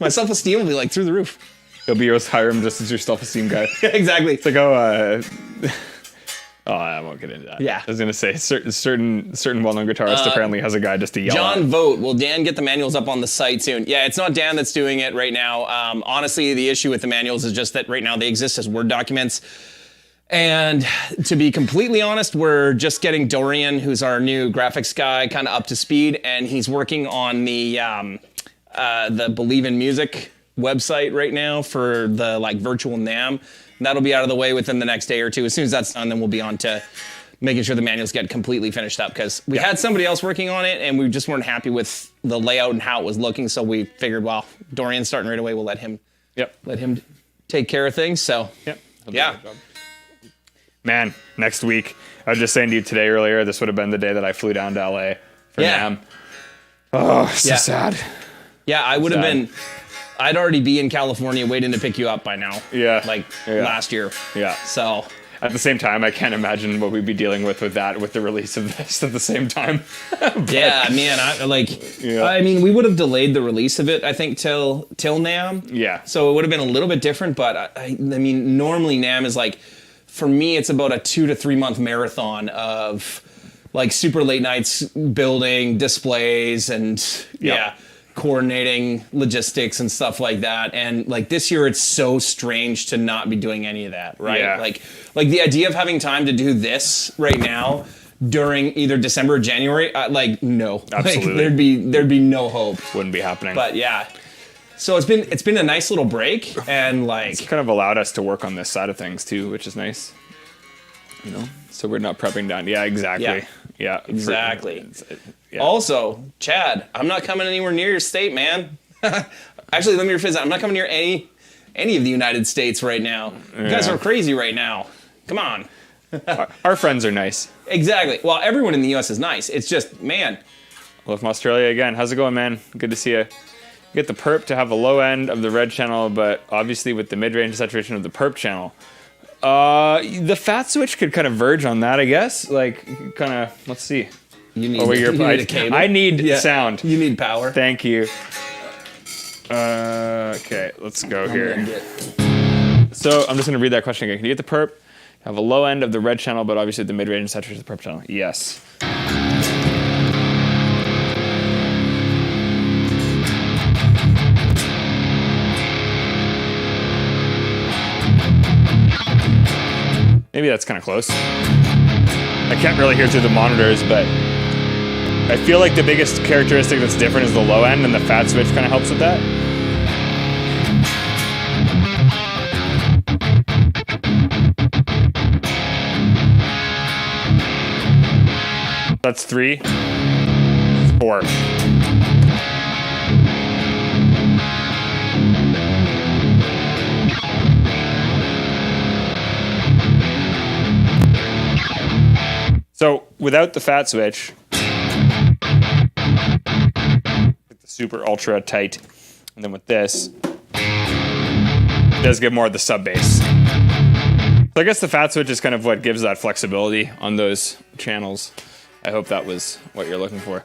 My self-esteem will be like through the roof. He'll be yours, hire him just as your self-esteem guy. Exactly. It's like, oh, I won't get into that. Yeah. I was gonna say certain well-known guitarist apparently has a guy just to yell John at. Vogt. Will Dan get the manuals up on the site soon? Yeah, it's not Dan that's doing it right now. Honestly, the issue with the manuals is just that right now they exist as Word documents. And to be completely honest, we're just getting Dorian, who's our new graphics guy, kind of up to speed, and he's working on the Believe in Music website right now for the like virtual NAMM. That'll be out of the way within the next day or two. As soon as that's done, then we'll be on to making sure the manuals get completely finished up, because we had somebody else working on it and we just weren't happy with the layout and how it was looking. So we figured, well, Dorian's starting right away. We'll let him take care of things. So yeah. Man, next week, I was just saying to you today earlier, this would have been the day that I flew down to LA for NAMM. Oh, so sad. Yeah, I would have been, I'd already be in California waiting to pick you up by now. Yeah. Last year. Yeah. So. At the same time, I can't imagine what we'd be dealing with that, with the release of this at the same time. Yeah, man, I mean, we would have delayed the release of it, I think, till NAMM. Yeah. So it would have been a little bit different, but I mean, normally NAMM is like, for me, it's about a 2 to 3 month marathon of like super late nights building displays and coordinating logistics and stuff like that. And like this year, it's so strange to not be doing any of that, right? Yeah. Like the idea of having time to do this right now during either December or January, no, absolutely, like, there'd be no hope. Wouldn't be happening. But yeah. So it's been a nice little break, and like it's kind of allowed us to work on this side of things too, which is nice. You know, so we're not prepping down. Yeah, exactly. Yeah, exactly. Also, Chad, I'm not coming anywhere near your state, man. Actually, let me rephrase that. I'm not coming near any of the United States right now. You guys are crazy right now. Come on. Our friends are nice. Exactly. Well, everyone in the U.S. is nice. It's just, man. Well, from Australia again. How's it going, man? Good to see you. You get the perp to have a low end of the red channel, but obviously with the mid-range saturation of the perp channel. The fat switch could kind of verge on that, I guess. Like, kind of, let's see. You need a cable. I need sound. You need power. Thank you. Okay, let's go here. So I'm just going to read that question again. Can you get the perp, have a low end of the red channel, but obviously the mid-range saturation of the perp channel? Yes. Maybe that's kind of close. I can't really hear through the monitors, but I feel like the biggest characteristic that's different is the low end, and the fat switch kind of helps with that. That's 3, 4. So without the fat switch, with the super ultra tight, and then with this, it does give more of the sub bass. So I guess the fat switch is kind of what gives that flexibility on those channels. I hope that was what you're looking for.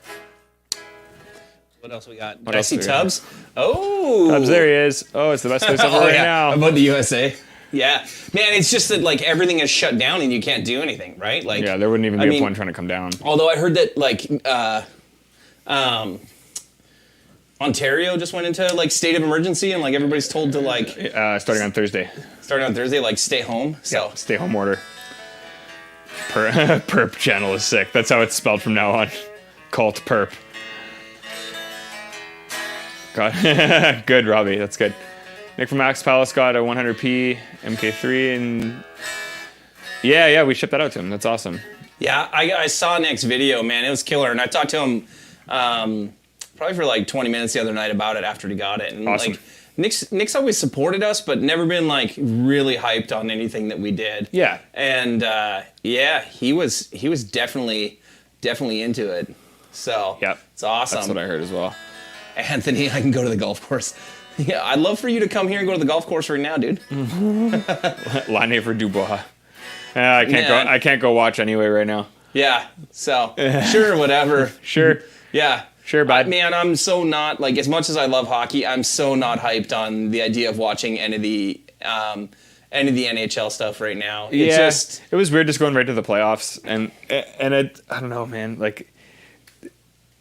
What else we got? What Did I else see do we have? Tubbs? Oh, Tubbs, there he is. Oh, it's the best place ever now. About the USA. Yeah, man, it's just that like everything is shut down and you can't do anything, right? Like, Yeah, there wouldn't even be a point trying to come down. Although I heard that like Ontario just went into like state of emergency and like everybody's told to like Starting on Thursday. like stay home. So Stay home order. Perp channel is sick. That's how it's spelled from now on. Cult perp. God. Good, Robbie. That's good. Nick from Max Palace got a 100p MK3, and Yeah, we shipped that out to him. That's awesome. Yeah, I saw Nick's video, man. It was killer, and I talked to him probably for like 20 minutes the other night about it after he got it. And Awesome. like Nick's always supported us, but never been like really hyped on anything that we did. Yeah. And he was definitely into it. So Yep. it's awesome. That's what I heard as well. Anthony, I can go to the golf course. Yeah, I'd love for you to come here and go to the golf course right now, dude. L'année for Dubois. I can't go watch anyway right now. Yeah. So sure, whatever. Sure. Yeah. Sure, bud. Man, I'm so not, like, as much as I love hockey, I'm so not hyped on the idea of watching any of the NHL stuff right now. It was weird just going right to the playoffs, and I don't know, man. Like,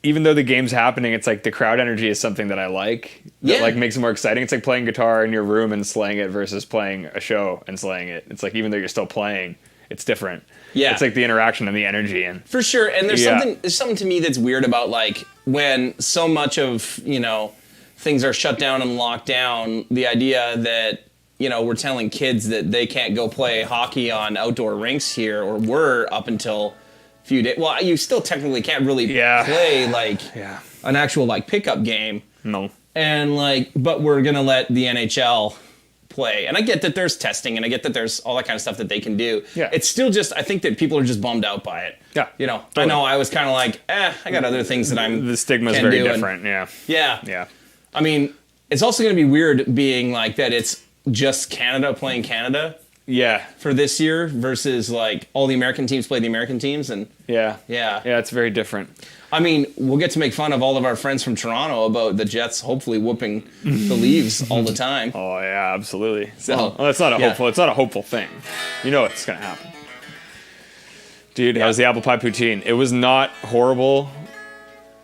even though the game's happening, it's like the crowd energy is something that I like. That like makes it more exciting. It's like playing guitar in your room and slaying it versus playing a show and slaying it. It's like even though you're still playing, it's different. Yeah. It's like the interaction and the energy and for sure. And there's something to me that's weird about like when so much of, you know, things are shut down and locked down, the idea that, you know, we're telling kids that they can't go play hockey on outdoor rinks here, or were up until a few days. Well, you still technically can't really play like an actual like pickup game. No. And like, but we're going to let the NHL play. And I get that there's testing, and I get that there's all that kind of stuff that they can do. Yeah. It's still just, I think that people are just bummed out by it. Yeah. You know, Totally. I know I was kind of like, I got other things that The stigma's very different, yeah. Yeah. Yeah. I mean, it's also going to be weird being like that it's just Canada playing Canada Yeah. for this year versus like all the American teams play the American teams. And Yeah. Yeah. Yeah, it's very different. I mean, we'll get to make fun of all of our friends from Toronto about the Jets hopefully whooping the Leafs all the time. Oh yeah, absolutely. So, Well, it's not a hopeful thing. You know it's gonna happen. Dude, how's the apple pie poutine? It was not horrible.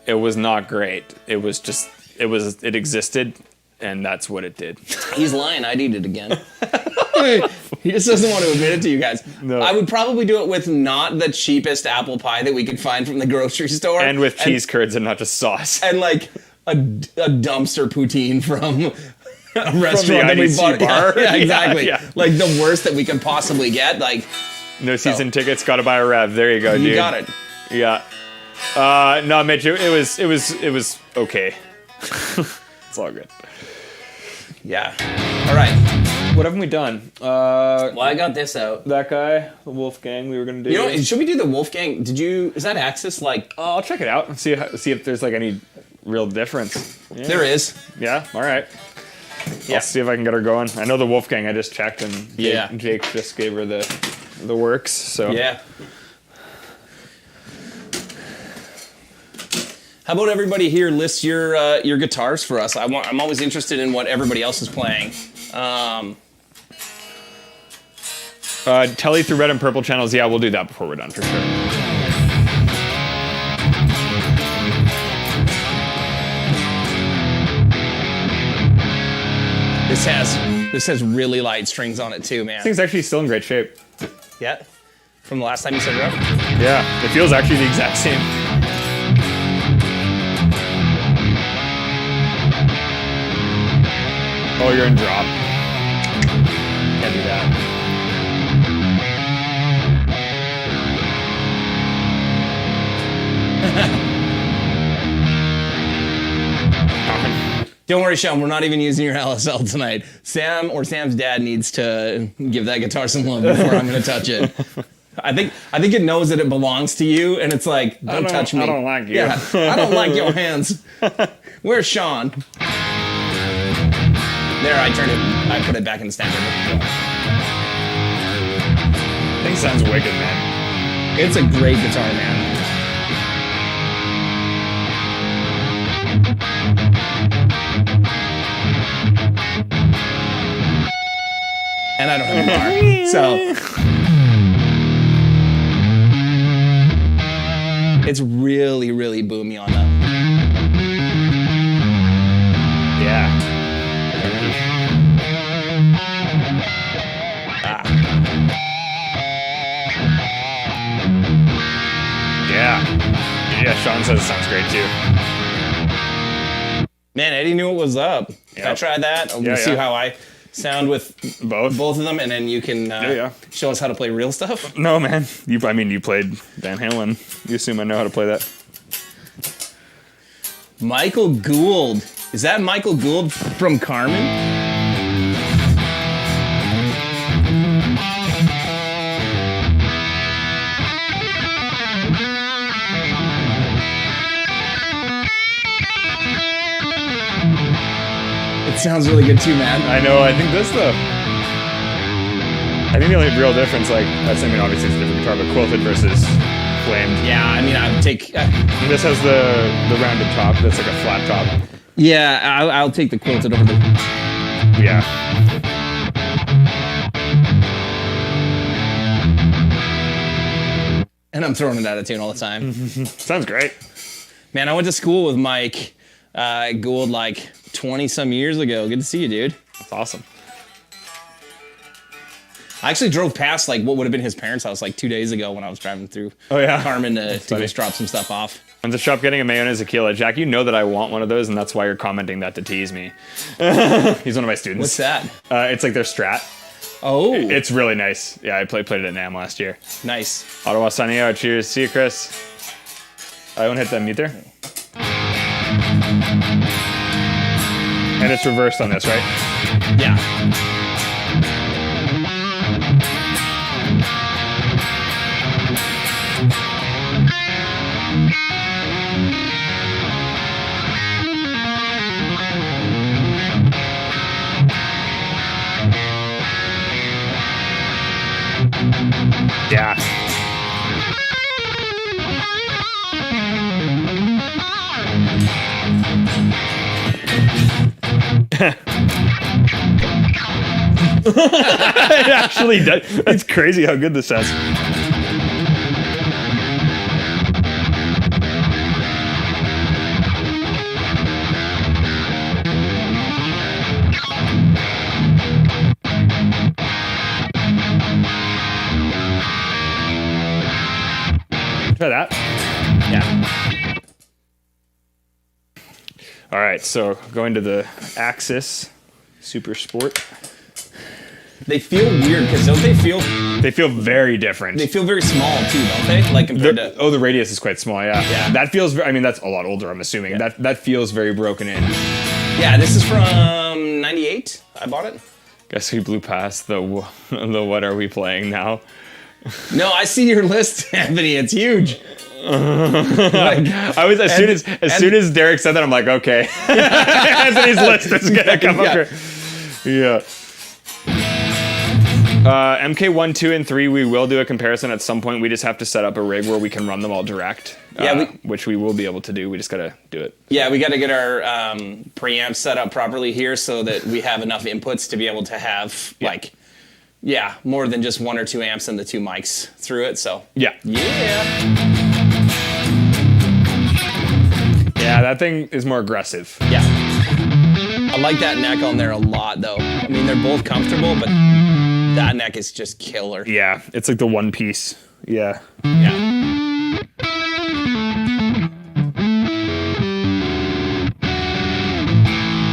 It was not great. It was just it existed, and that's what it did. He's lying. I'd eat it again. He just doesn't want to admit it to you guys. No. I would probably do it with not the cheapest apple pie that we could find from the grocery store. And with cheese curds and not just sauce. And like a dumpster poutine from a restaurant that we IDC bought. bar. Yeah, exactly. Yeah. Like the worst that we could possibly get. Like, No season tickets, gotta buy a rev. There you go, dude. you got it. Yeah. No, Mitch, it was okay. It's all good. Yeah. All right. What haven't we done? Well, I got this out. That guy, the Wolfgang, we were gonna do. You know, should we do the Wolfgang? Is that Axis? Like, I'll check it out and see if there's like any real difference. Yeah. there is. Yeah. All right. Yeah. I'll see if I can get her going. I know the Wolfgang. I just checked, and Jake just gave her the works. So Yeah. How about everybody here list your guitars for us? I'm always interested in what everybody else is playing. Telly through red and purple channels. Yeah, we'll do that before we're done for sure. This has really light strings on it too, man. This thing's actually still in great shape. Yeah. From the last time you set it up. Yeah, it feels actually the exact same. Oh, you're in drop. Can't do that. Don't worry, Sean. We're not even using your LSL tonight. Sam or Sam's dad needs to give that guitar some love before I'm going to touch it. I think it knows that it belongs to you, and it's like, don't touch me. I don't like you. Yeah, I don't like your hands. Where's Sean? There, I put it back in standard. Thing sounds wicked, man. It's a great guitar, man. And I don't have a bar, so it's really, really boomy on that. Yeah. Yeah, Sean says it sounds great too. Man, Eddie knew what was up. Yeah. I tried that. We'll Yeah, see yeah. how I sound with both of them, and then you can show us how to play real stuff? No, man. You played Van Halen. You assume I know how to play that. Michael Gould. Is that Michael Gould from Carmen? It sounds really good too, man. I know. I think the only real difference, obviously it's a different guitar, but quilted versus flamed. Yeah, I mean, I would take. This has the rounded top. That's like a flat top. Yeah, I'll take the quilted over the. Yeah. And I'm throwing it out of tune all the time. Sounds great. Man, I went to school with Mike Gould 20 some years ago. Good to see you, dude. That's awesome. I actually drove past what would have been his parents' house 2 days ago when I was driving through Carmen to just drop some stuff off. When's the shop getting a mayonnaise tequila? Jack, you know that I want one of those, and that's why you're commenting that to tease me. He's one of my students. What's that? It's their Strat. Oh. It's really nice. Yeah, I played it at NAMM last year. Nice. Ottawa Sunny out. Cheers. See you, Chris. I won't hit that mute there. And it's reversed on this, right? Yeah. Yeah. It actually does. It's crazy how good this sounds. Try that. Yeah. All right, so going to the Axis Super Sport. They feel weird because don't they feel? They feel very different. They feel very small too, don't they? Compared to. Oh, the radius is quite small. Yeah. Yeah. That feels. I mean, that's a lot older. I'm assuming that feels very broken in. Yeah, this is from '98. I bought it. Guess we blew past the what are we playing now? No, I see your list, Anthony. It's huge. I was as soon as Derek said that, I'm like, okay, Anthony's list is gonna come up here. Yeah. MK1, 2, and 3, we will do a comparison at some point. We just have to set up a rig where we can run them all direct. Which we will be able to do. We just gotta do it. Yeah, we got to get our preamp set up properly here so that we have enough inputs to be able to have more than just 1 or 2 amps and the 2 mics through it. So yeah. Yeah, that thing is more aggressive. Yeah. I like that neck on there a lot, though. I mean, they're both comfortable, but that neck is just killer. Yeah, it's like the one piece. Yeah. Yeah.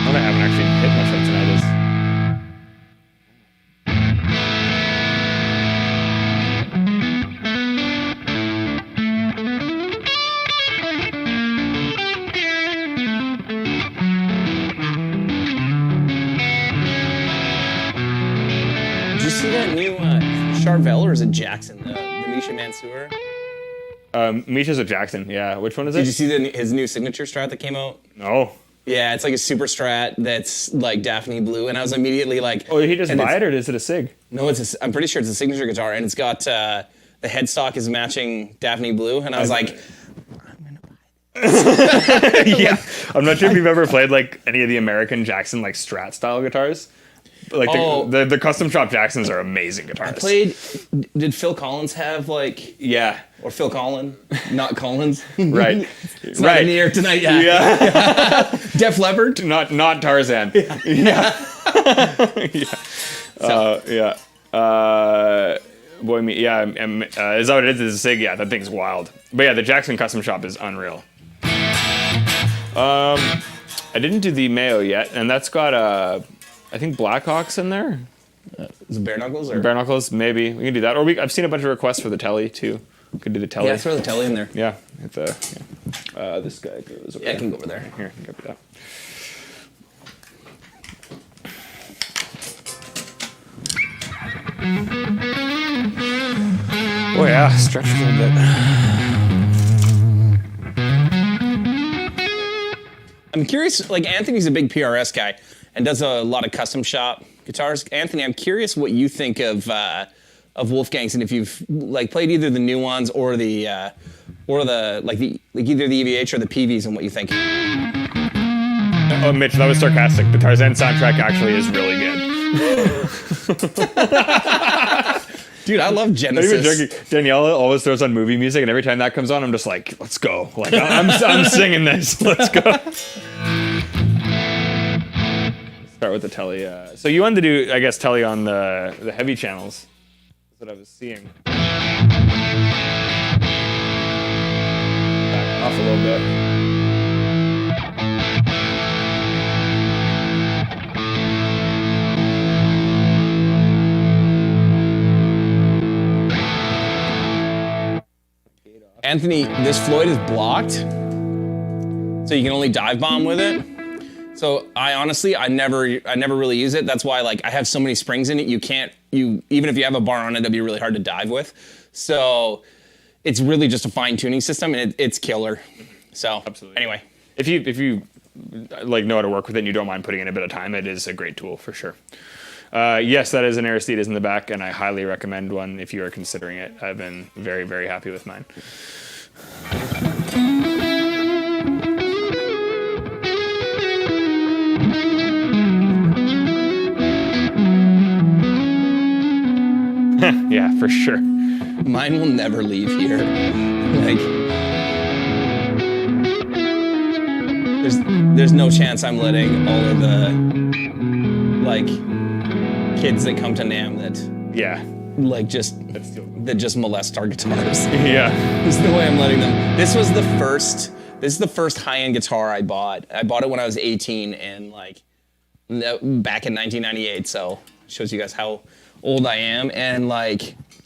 What I haven't actually hit much of tonight is... Did you see that new Charvel, or is it Jackson? The Misha Mansour? Misha's a Jackson, yeah. Which one is Did it? you see his new signature Strat that came out? No. Yeah, it's like a super Strat that's like Daphne Blue, and I was immediately like... Oh, did he just buy it, or is it a Sig? No, I'm pretty sure it's a signature guitar, and it's got the headstock is matching Daphne Blue, and I was like... Yeah. I'm not sure if you've ever played any of the American Jackson Strat style guitars. The custom shop Jacksons are amazing guitars. Did Phil Collins have Yeah. Or Phil Collins, not Collins. Right. It's not in the air tonight, yeah. Def Leppard? Not Tarzan. Yeah. Yeah. Is that what it is? It's a Sig? Yeah, that thing's wild. But yeah, the Jackson custom shop is unreal. I didn't do the Mayo yet, and that's got a I think Blackhawk's in there. Is it bare knuckles or Bare knuckles, maybe we can do that. Or I've seen a bunch of requests for the telly too. We could do the telly. Yeah, throw the telly in there. Yeah, this guy goes over Yeah, there. I can go over there. Here, grab that. Oh yeah, stretch a little bit. I'm curious, like Anthony's a big PRS guy and does a lot of custom shop guitars. Anthony, I'm curious what you think of Wolfgang's, and if you've like played either the new ones or either the EVH or the PVs, and what you think. Oh, Mitch, that was sarcastic. The Tarzan soundtrack actually is really good. Dude, I love Genesis. Not even joking. Daniela always throws on movie music, and every time that comes on, I'm just like, let's go. Like, I'm singing this. Let's go. Start with the telly. So you wanted to do, I guess, telly on the heavy channels. That's what I was seeing. Back off a little bit. Anthony, this Floyd is blocked, so you can only dive bomb with it. So I never really use it. That's why like I have so many springs in it. Even if you have a bar on it, it'll be really hard to dive with. So it's really just a fine tuning system, and it's killer. So absolutely. Anyway, if you like know how to work with it and you don't mind putting in a bit of time, it is a great tool for sure. Yes, that is an Aristides in the back, and I highly recommend one if you are considering it. I've been very, very happy with mine. Yeah, for sure. Mine will never leave here. Like, there's no chance I'm letting all of the like kids that come to NAMM that just molest our guitars. Yeah, there's no way I'm letting them. This is the first high-end guitar I bought. I bought it when I was 18 and back in 1998. So shows you guys how old I am. And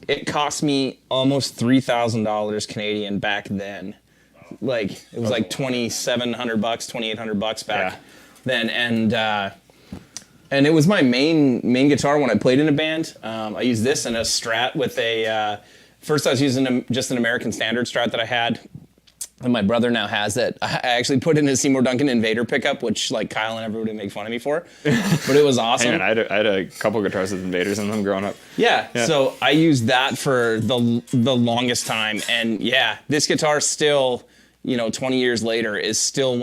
it cost me almost $3,000 Canadian back then. It was like $2,700, $2,800 back then. And it was my main guitar when I played in a band. I used this in a Strat with first I was using just an American Standard Strat that I had. And my brother now has it. I actually put in a Seymour Duncan Invader pickup, which Kyle and everybody make fun of me for. But it was awesome. Hey man, I had a couple guitars with Invaders in them growing up. Yeah, so I used that for the longest time. And yeah, this guitar still, 20 years later, is still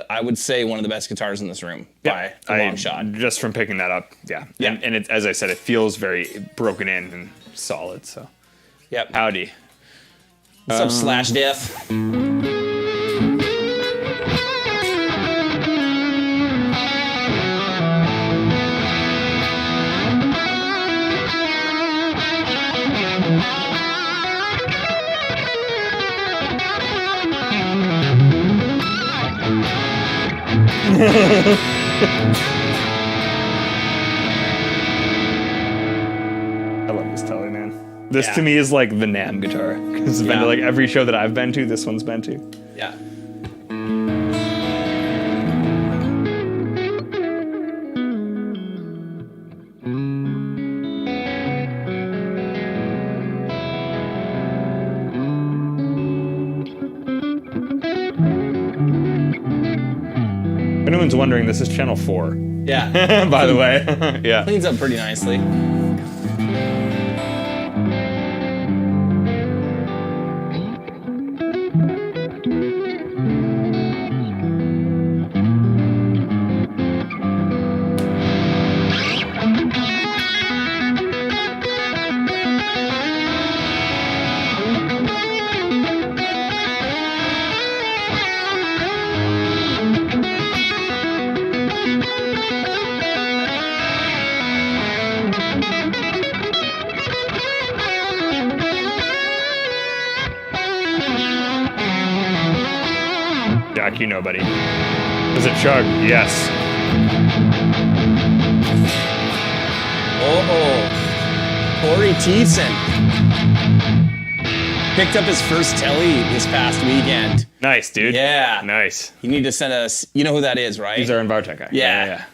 I would say one of the best guitars in this room by a long shot. Just from picking that up, yeah. And it, as I said, it feels very broken in and solid, so. Yep. Howdy. What's up, Slash Death? I love this telly, man. This to me is like the NAMM guitar. Because it's been to every show that I've been to, this one's been to. Yeah. If anyone's wondering, this is channel 4. Yeah. By the way. Yeah. Cleans up pretty nicely. Jack, buddy. Does it chug? Yes. Corey Thiessen picked up his first telly this past weekend. Nice, dude. Yeah. Nice. You need to send us. You know who that is, right? He's our Envartech guy. Yeah.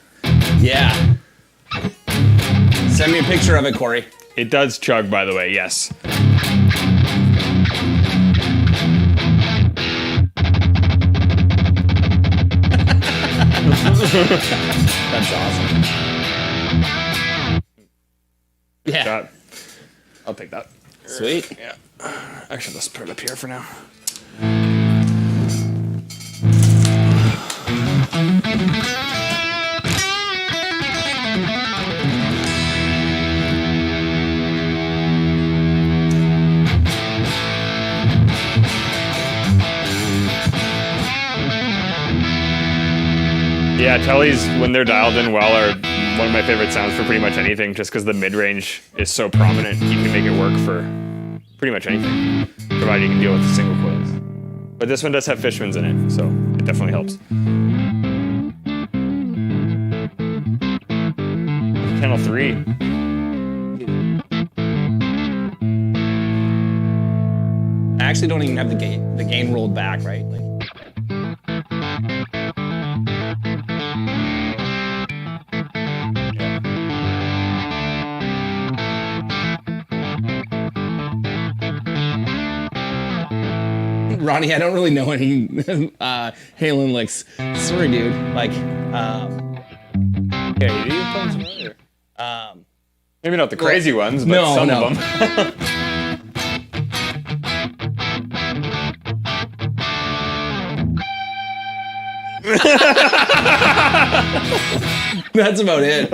Send me a picture of it, Corey. It does chug, by the way. Yes. That's awesome. Yeah. I'll take that. Sweet. Yeah. Actually, let's put it up here for now. Yeah, tellies, when they're dialed in well, are one of my favorite sounds for pretty much anything, just because the mid-range is so prominent. You can make it work for pretty much anything, provided you can deal with the single coils. But this one does have Fishmans in it, so it definitely helps. Channel 3. I actually don't even have the gain rolled back, right? Like, Ronnie, I don't really know any Halen licks. Sorry, dude. Like, Yeah, you did play some earlier. Maybe not the crazy ones, but some of them. That's about it.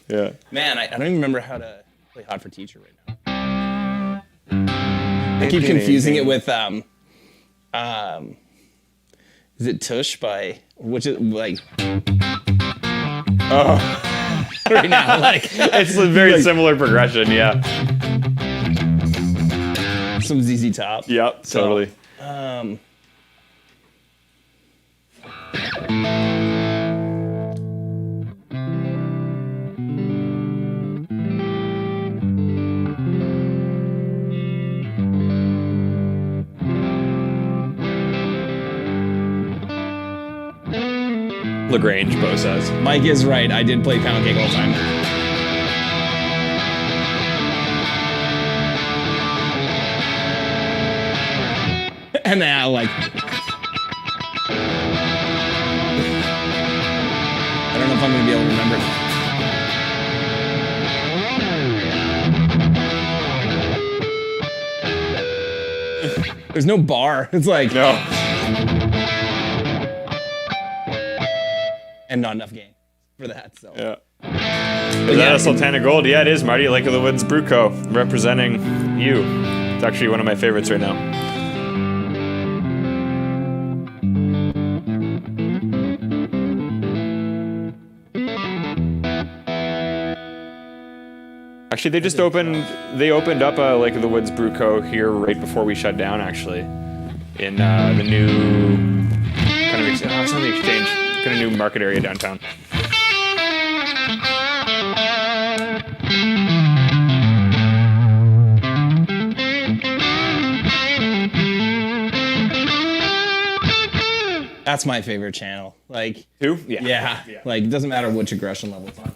Yeah. Man, I don't even remember how to play Hot for Teacher right now. I keep confusing it with is it Tush by which is like right now, like It's a very similar progression, yeah. some ZZ Top. Yep, totally. LaGrange, Bo says. Mike is right. I did play Pound Cake all the time. And now, like, I don't know if I'm going to be able to remember it. There's no bar. It's like, No. and not enough gain for that. So Yeah. Is that a Sultana Gold? Yeah, it is, Marty. Lake of the Woods Brew Co. representing you. It's actually one of my favorites right now. Actually, they just opened up a Lake of the Woods Brew Co. here right before we shut down, actually. In the new kind of, it's not the Exchange, kind of new market area downtown. that's my favorite channel. Like, Who? yeah. Like, it doesn't matter which aggression level it's on.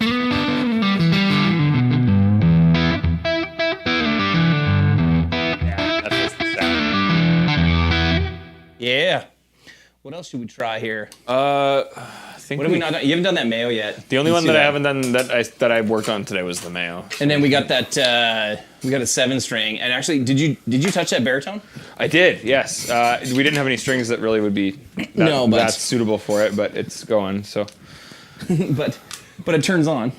That's just the sound. Yeah. What else should we try here? I think What have we not done? You haven't done that mayo yet. the only Let's one do that I haven't done that I worked on today was the mayo. And then we got that. We got a 7-string. And actually, did you touch that baritone? I did, yes. We didn't have any strings that really would be that's suitable for it, but it's going. So, but it turns on.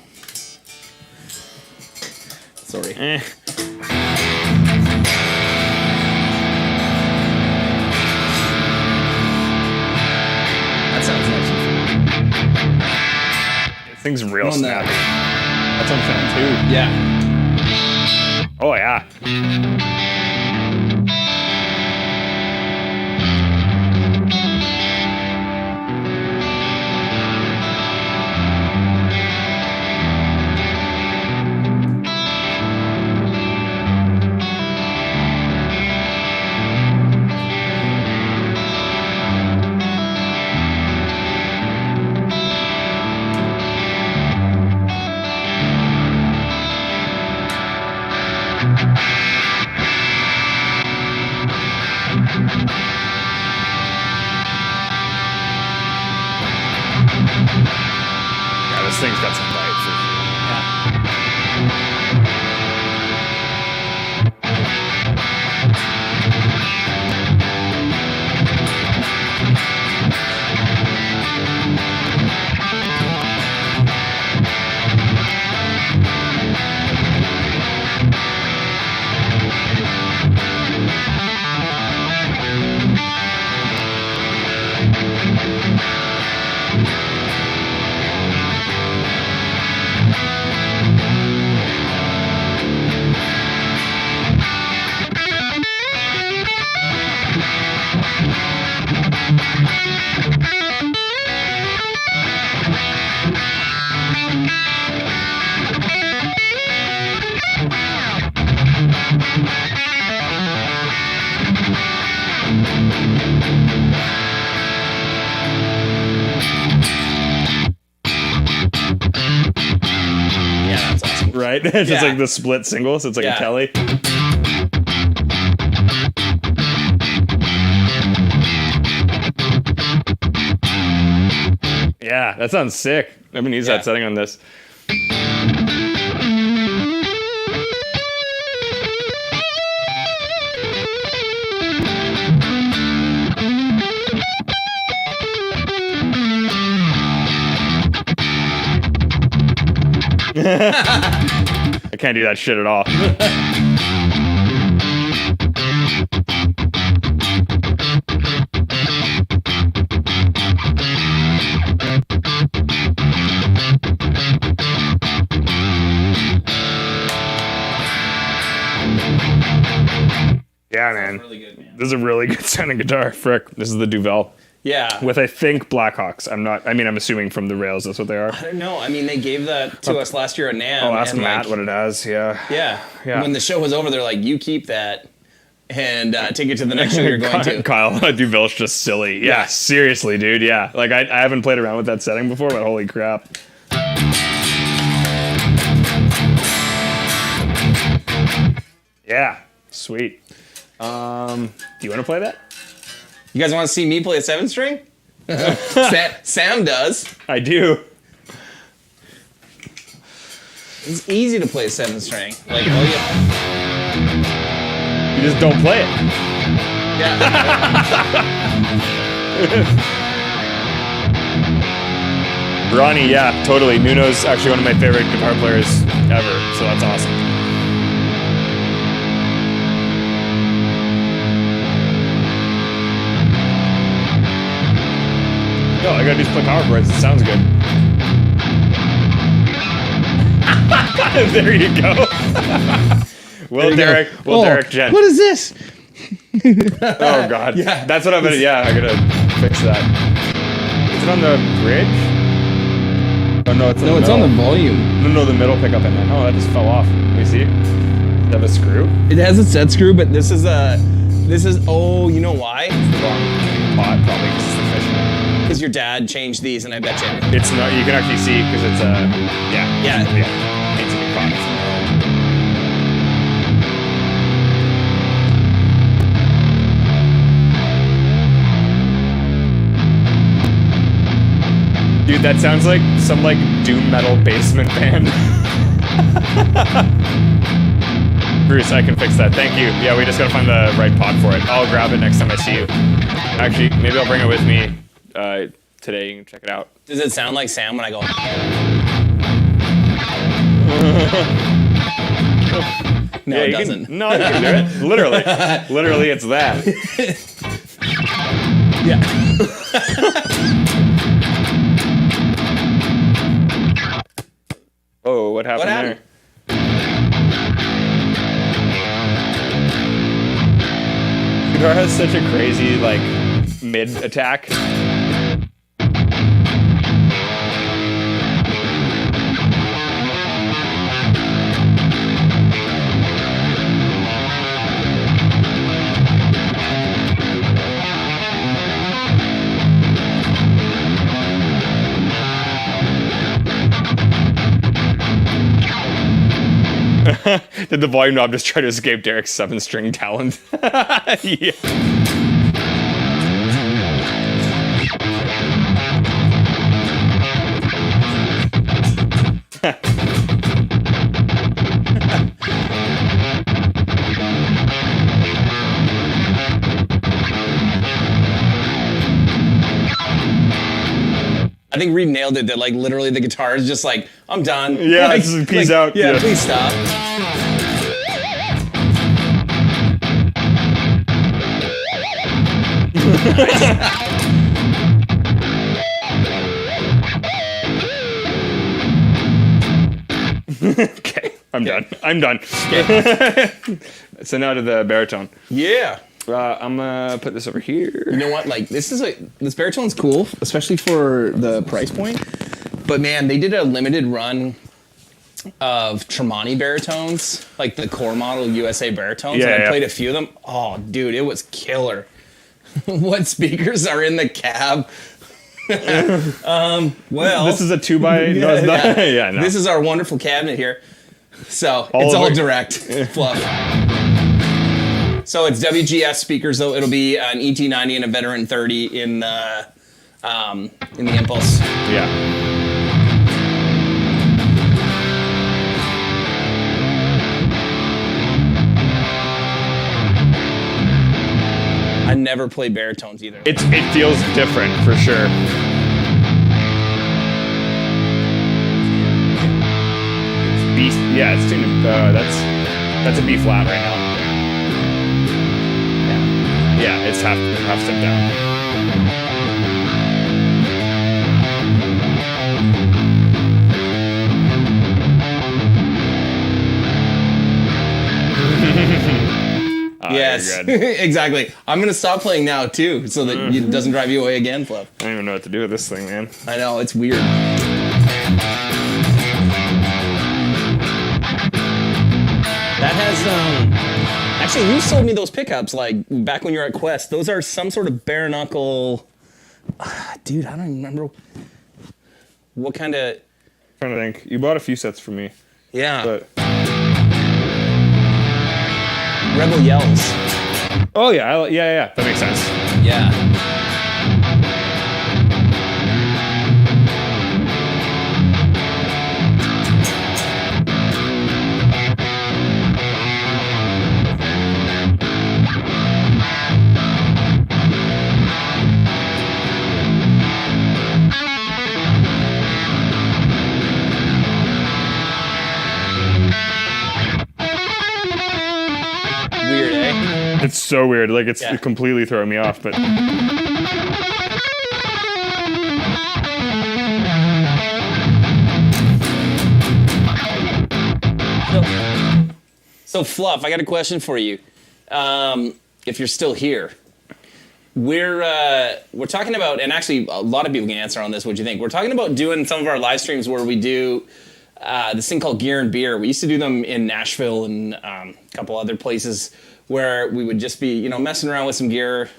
Sorry. That sounds nice. This thing's real On snappy. that. That's on fan 2. Yeah. Oh yeah. right? It's just Yeah. like the split single, so it's like Yeah. a telly. Yeah, that sounds sick. I'm gonna use Yeah. that setting on this. I can't do that shit at all. Yeah, man. Really good, man. This is a really good sounding guitar. Frick. This is the Duvel. Yeah. With, I think, Blackhawks. I'm assuming from the rails that's what they are. I don't know. I mean, they gave that to us last year at NAMM. I'll ask and, Matt like, what it has. Yeah. Yeah. When the show was over, they're like, you keep that and take it to the next show you're going to. Kyle, Duvel's just silly. Yeah, seriously, dude. Yeah. Like, I haven't played around with that setting before, but holy crap. Yeah. Sweet. Do you want to play that? You guys want to see me play a 7-string? Sam does. I do. It's easy to play a 7-string. Like, oh yeah. You just don't play it. Yeah. Ronnie, yeah, totally. Nuno's actually one of my favorite guitar players ever, so that's awesome. No, I gotta do split power chords. It sounds good. There you go. Derek Jen. What is this? Oh God. Yeah. That's what I'm gonna. Yeah, I gotta fix that. Is it on the bridge? Oh no, it's No, it's on the volume. No, the middle pickup in there. Oh, that just fell off. Let me see. Does it have a screw? It has a set screw, but this is oh, you know why? Wrong pot, probably because it's the fishing. Because your dad changed these, and I bet you. It's not. You can actually see because it's a. Yeah. It's a new pot. Dude, that sounds like some like doom metal basement band. Bruce, I can fix that. Thank you. Yeah, we just gotta find the right pot for it. I'll grab it next time I see you. Actually, maybe I'll bring it with me today. You can check it out. Does it sound like Sam when I go? No, Yeah, it you doesn't. No, you can do it. Literally, it's that. Yeah. Oh, what happened, What happened? there? Guitar has such a crazy like mid attack. Did the volume knob just try to escape Derek's 7-string talent? Yeah. I think Reed nailed it. That like literally the guitar is just like, I'm done. Yeah, like, this is peace out. Yeah, Yeah. please stop. Okay, I'm done. I'm done. So now to the baritone. Yeah. I'm gonna put this over here. You know what? Like this baritone's cool, especially for the price point. But man, they did a limited run of Tremonti baritones, like the core model USA baritones. Yeah, and I yeah. played a few of them. Oh, dude, it was killer. What speakers are in the cab? Well, This is a 2x. No, it's not. Yeah, no. This is our wonderful cabinet here. So it's all direct fluff. So it's WGS speakers, though. It'll be an ET90 and a Veteran 30 in the Impulse. Yeah. I never play baritones either. It feels different for sure. B, yeah, it's tuned. That's a B flat right now. Yeah, it's half step down. Yes, exactly. I'm going to stop playing now, too, so that it doesn't drive you away again, Fluff. I don't even know what to do with this thing, man. I know, it's weird. That has, actually, you sold me those pickups, like, back when you were at Quest. Those are some sort of bare knuckle, dude, I don't even remember what kind of... I'm trying to think. You bought a few sets for me. Yeah. But... Rebel Yells. Oh, yeah, yeah, that makes sense. Yeah. Weird, eh? It's so weird. Like, it's completely throwing me off, but... So Fluff, I got a question for you. If you're still here, we're talking about, and actually a lot of people can answer on this. What do you think? We're talking about doing some of our live streams where we do this thing called Gear and Beer. We used to do them in Nashville and a couple other places where we would just be, messing around with some gear,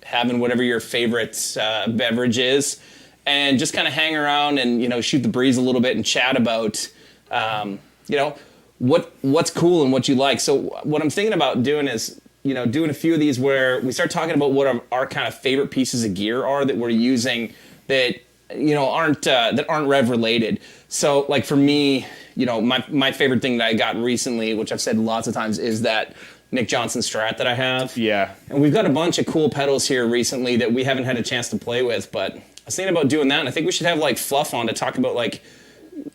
having whatever your favorite beverage is, and just kind of hang around and shoot the breeze a little bit and chat about, what's cool and what you like. So what I'm thinking about doing is, doing a few of these where we start talking about what our kind of favorite pieces of gear are that we're using that aren't rev related. So like for me, my favorite thing that I got recently, which I've said lots of times, is that Nick Johnson Strat that I have. Yeah. And we've got a bunch of cool pedals here recently that we haven't had a chance to play with, but I was thinking about doing that, and I think we should have like Fluff on to talk about like,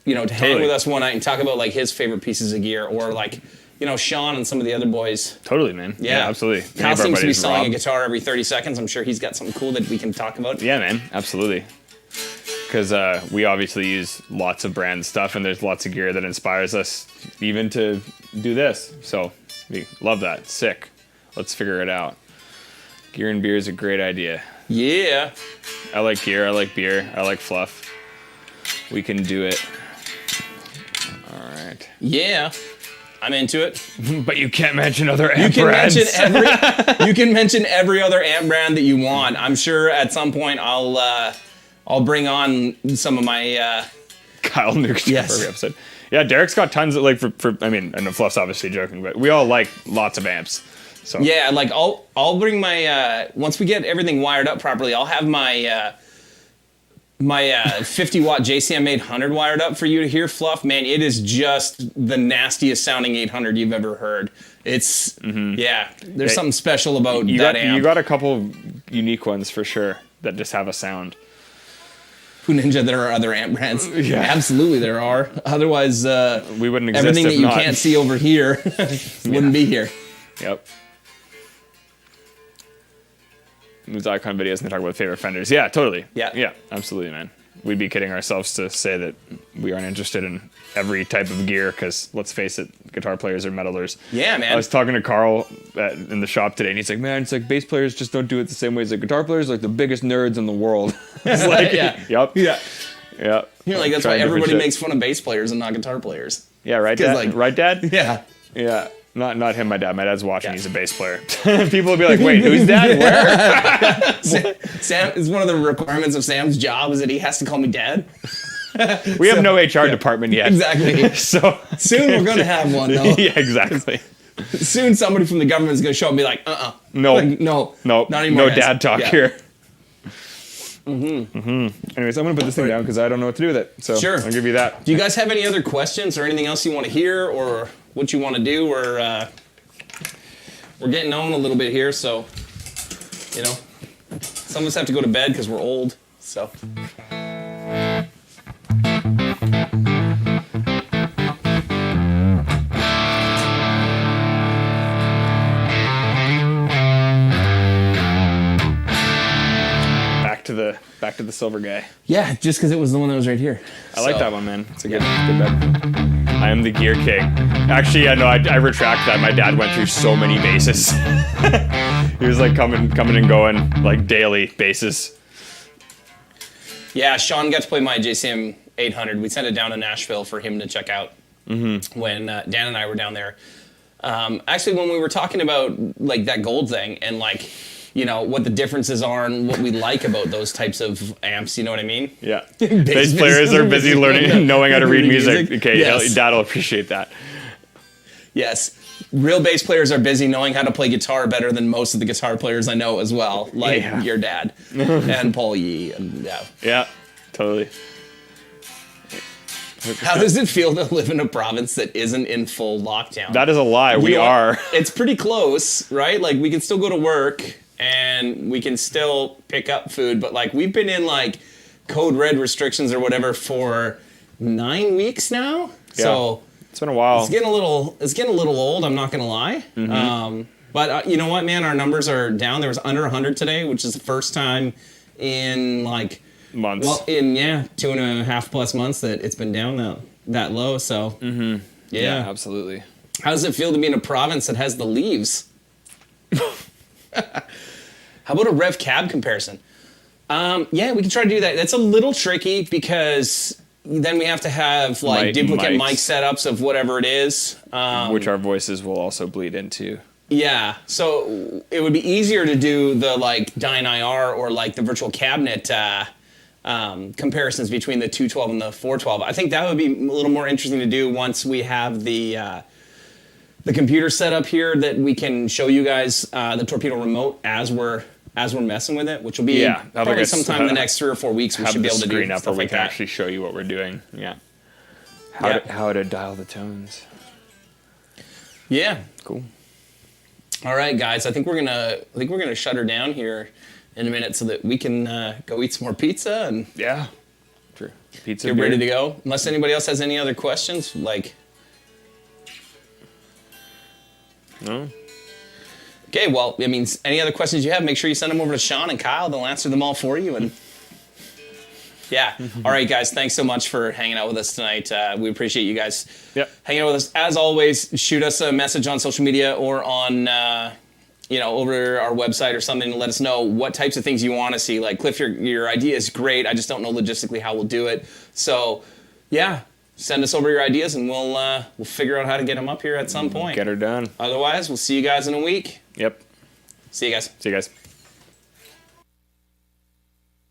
to hang with us one night and talk about like his favorite pieces of gear, or like, Sean and some of the other boys. Totally, man. Yeah, absolutely. Kyle seems to be selling a guitar every 30 seconds. I'm sure he's got something cool that we can talk about. Yeah, man. Absolutely. Because we obviously use lots of brand stuff, and there's lots of gear that inspires us even to do this. So we love that. Sick. Let's figure it out. Gear and beer is a great idea. Yeah. I like gear. I like beer. I like fluff. We can do it. All right. Yeah. I'm into it. But you can't mention other amp brands. You can mention every other amp brand that you want. I'm sure at some point I'll bring on some of my Kyle Nukes for every episode. Yeah, Derek's got tons of I know Fluff's obviously joking, but we all like lots of amps. So yeah, like I'll bring my once we get everything wired up properly, I'll have my 50 watt JCM 800 wired up for you to hear, Fluff. Man, it is just the nastiest sounding 800 you've ever heard. It's there's something special about that amp. You got a couple of unique ones for sure that just have a sound. Ninja, there are other amp brands. Yeah, absolutely there are. Otherwise, we wouldn't exist. Everything that you not. can't see over here wouldn't be here. Yep. These icon videos and they talk about favorite Fenders. Yeah, totally. Yeah, absolutely, man. We'd be kidding ourselves to say that we aren't interested in every type of gear because, let's face it, guitar players are metalers. Yeah, man. I was talking to Carl in the shop today, and he's like, man, it's like bass players just don't do it the same way as like guitar players, like the biggest nerds in the world. It's like, yep. Yeah. Yeah. You're like, that's why everybody makes fun of bass players and not guitar players. Yeah, right, Dad? Right, Dad? Yeah. Yeah. Not him, my dad. My dad's watching. Yeah. He's a bass player. People will be like, wait, who's Dad? Where? Sam is one of the requirements of Sam's job is that he has to call me Dad. We have no HR department yet. Exactly. So Soon we're going to have one, though. yeah, exactly. Soon somebody from the government is going to show up and be like, No. Like, no. No. Not anymore, No guys. dad talk Yeah. here. Anyways, I'm going to put this thing down because I don't know what to do with it. So Sure. I'll give you that. Do you guys have any other questions or anything else you want to hear or what you want to do? Or we're getting on a little bit here, so, you know, some of us have to go to bed because we're old, so. Back to the silver guy. Yeah, just because it was the one that was right here. I like that one, man. It's a good bed. I am the gear king. Actually, yeah, no, I retract that. My dad went through so many bases. He was like coming and going like daily bases. Yeah, Sean got to play my JCM 800. We sent it down to Nashville for him to check out when Dan and I were down there. Actually, when we were talking about like that gold thing and like, you know, what the differences are and what we like about those types of amps, you know what I mean? Yeah. Bass players are busy learning, knowing how to read music. Okay, yes. Dad will appreciate that. Yes. Real bass players are busy knowing how to play guitar better than most of the guitar players I know as well, like your dad and Paul Yee. And, yeah. Yeah, totally. How does it feel to live in a province that isn't in full lockdown? That is a lie. We are. It's pretty close, right? Like, we can still go to work and we can still pick up food, but like we've been in like code red restrictions or whatever for 9 weeks now. Yeah. So it's been a while. It's getting a little old. I'm not gonna lie. But you know what, man? Our numbers are down. There was under 100 today, which is the first time in like months. Well, in 2.5+ months that it's been down that low. So yeah, absolutely. How does it feel to be in a province that has the leaves? How about a rev cab comparison? Yeah, we can try to do that. That's a little tricky because then we have to have like duplicate mic setups of whatever it is. Which our voices will also bleed into. Yeah, so it would be easier to do the like Dyne IR or like the virtual cabinet comparisons between the 212 and the 412. I think that would be a little more interesting to do once we have the computer set up here that we can show you guys the Torpedo remote as we're messing with it, which will be probably sometime in the next 3 or 4 weeks. We should be able to do up stuff where we like can that. actually show you what we're doing. Yeah. How to dial the tones. Yeah. Cool. All right, guys. I think we're gonna shut her down here in a minute so that we can go eat some more pizza and true. Pizza. Get ready to go. Unless anybody else has any other questions, like. No. Okay, well, I mean, any other questions you have, make sure you send them over to Sean and Kyle. They'll answer them all for you. And yeah. All right, guys, thanks so much for hanging out with us tonight. We appreciate you guys hanging out with us. As always, shoot us a message on social media or on, over our website or something to let us know what types of things you want to see. Like, Cliff, your idea is great. I just don't know logistically how we'll do it. So, yeah. Send us over your ideas, and we'll figure out how to get them up here at some point. Get her done. Otherwise, we'll see you guys in a week. Yep. See you guys. See you guys.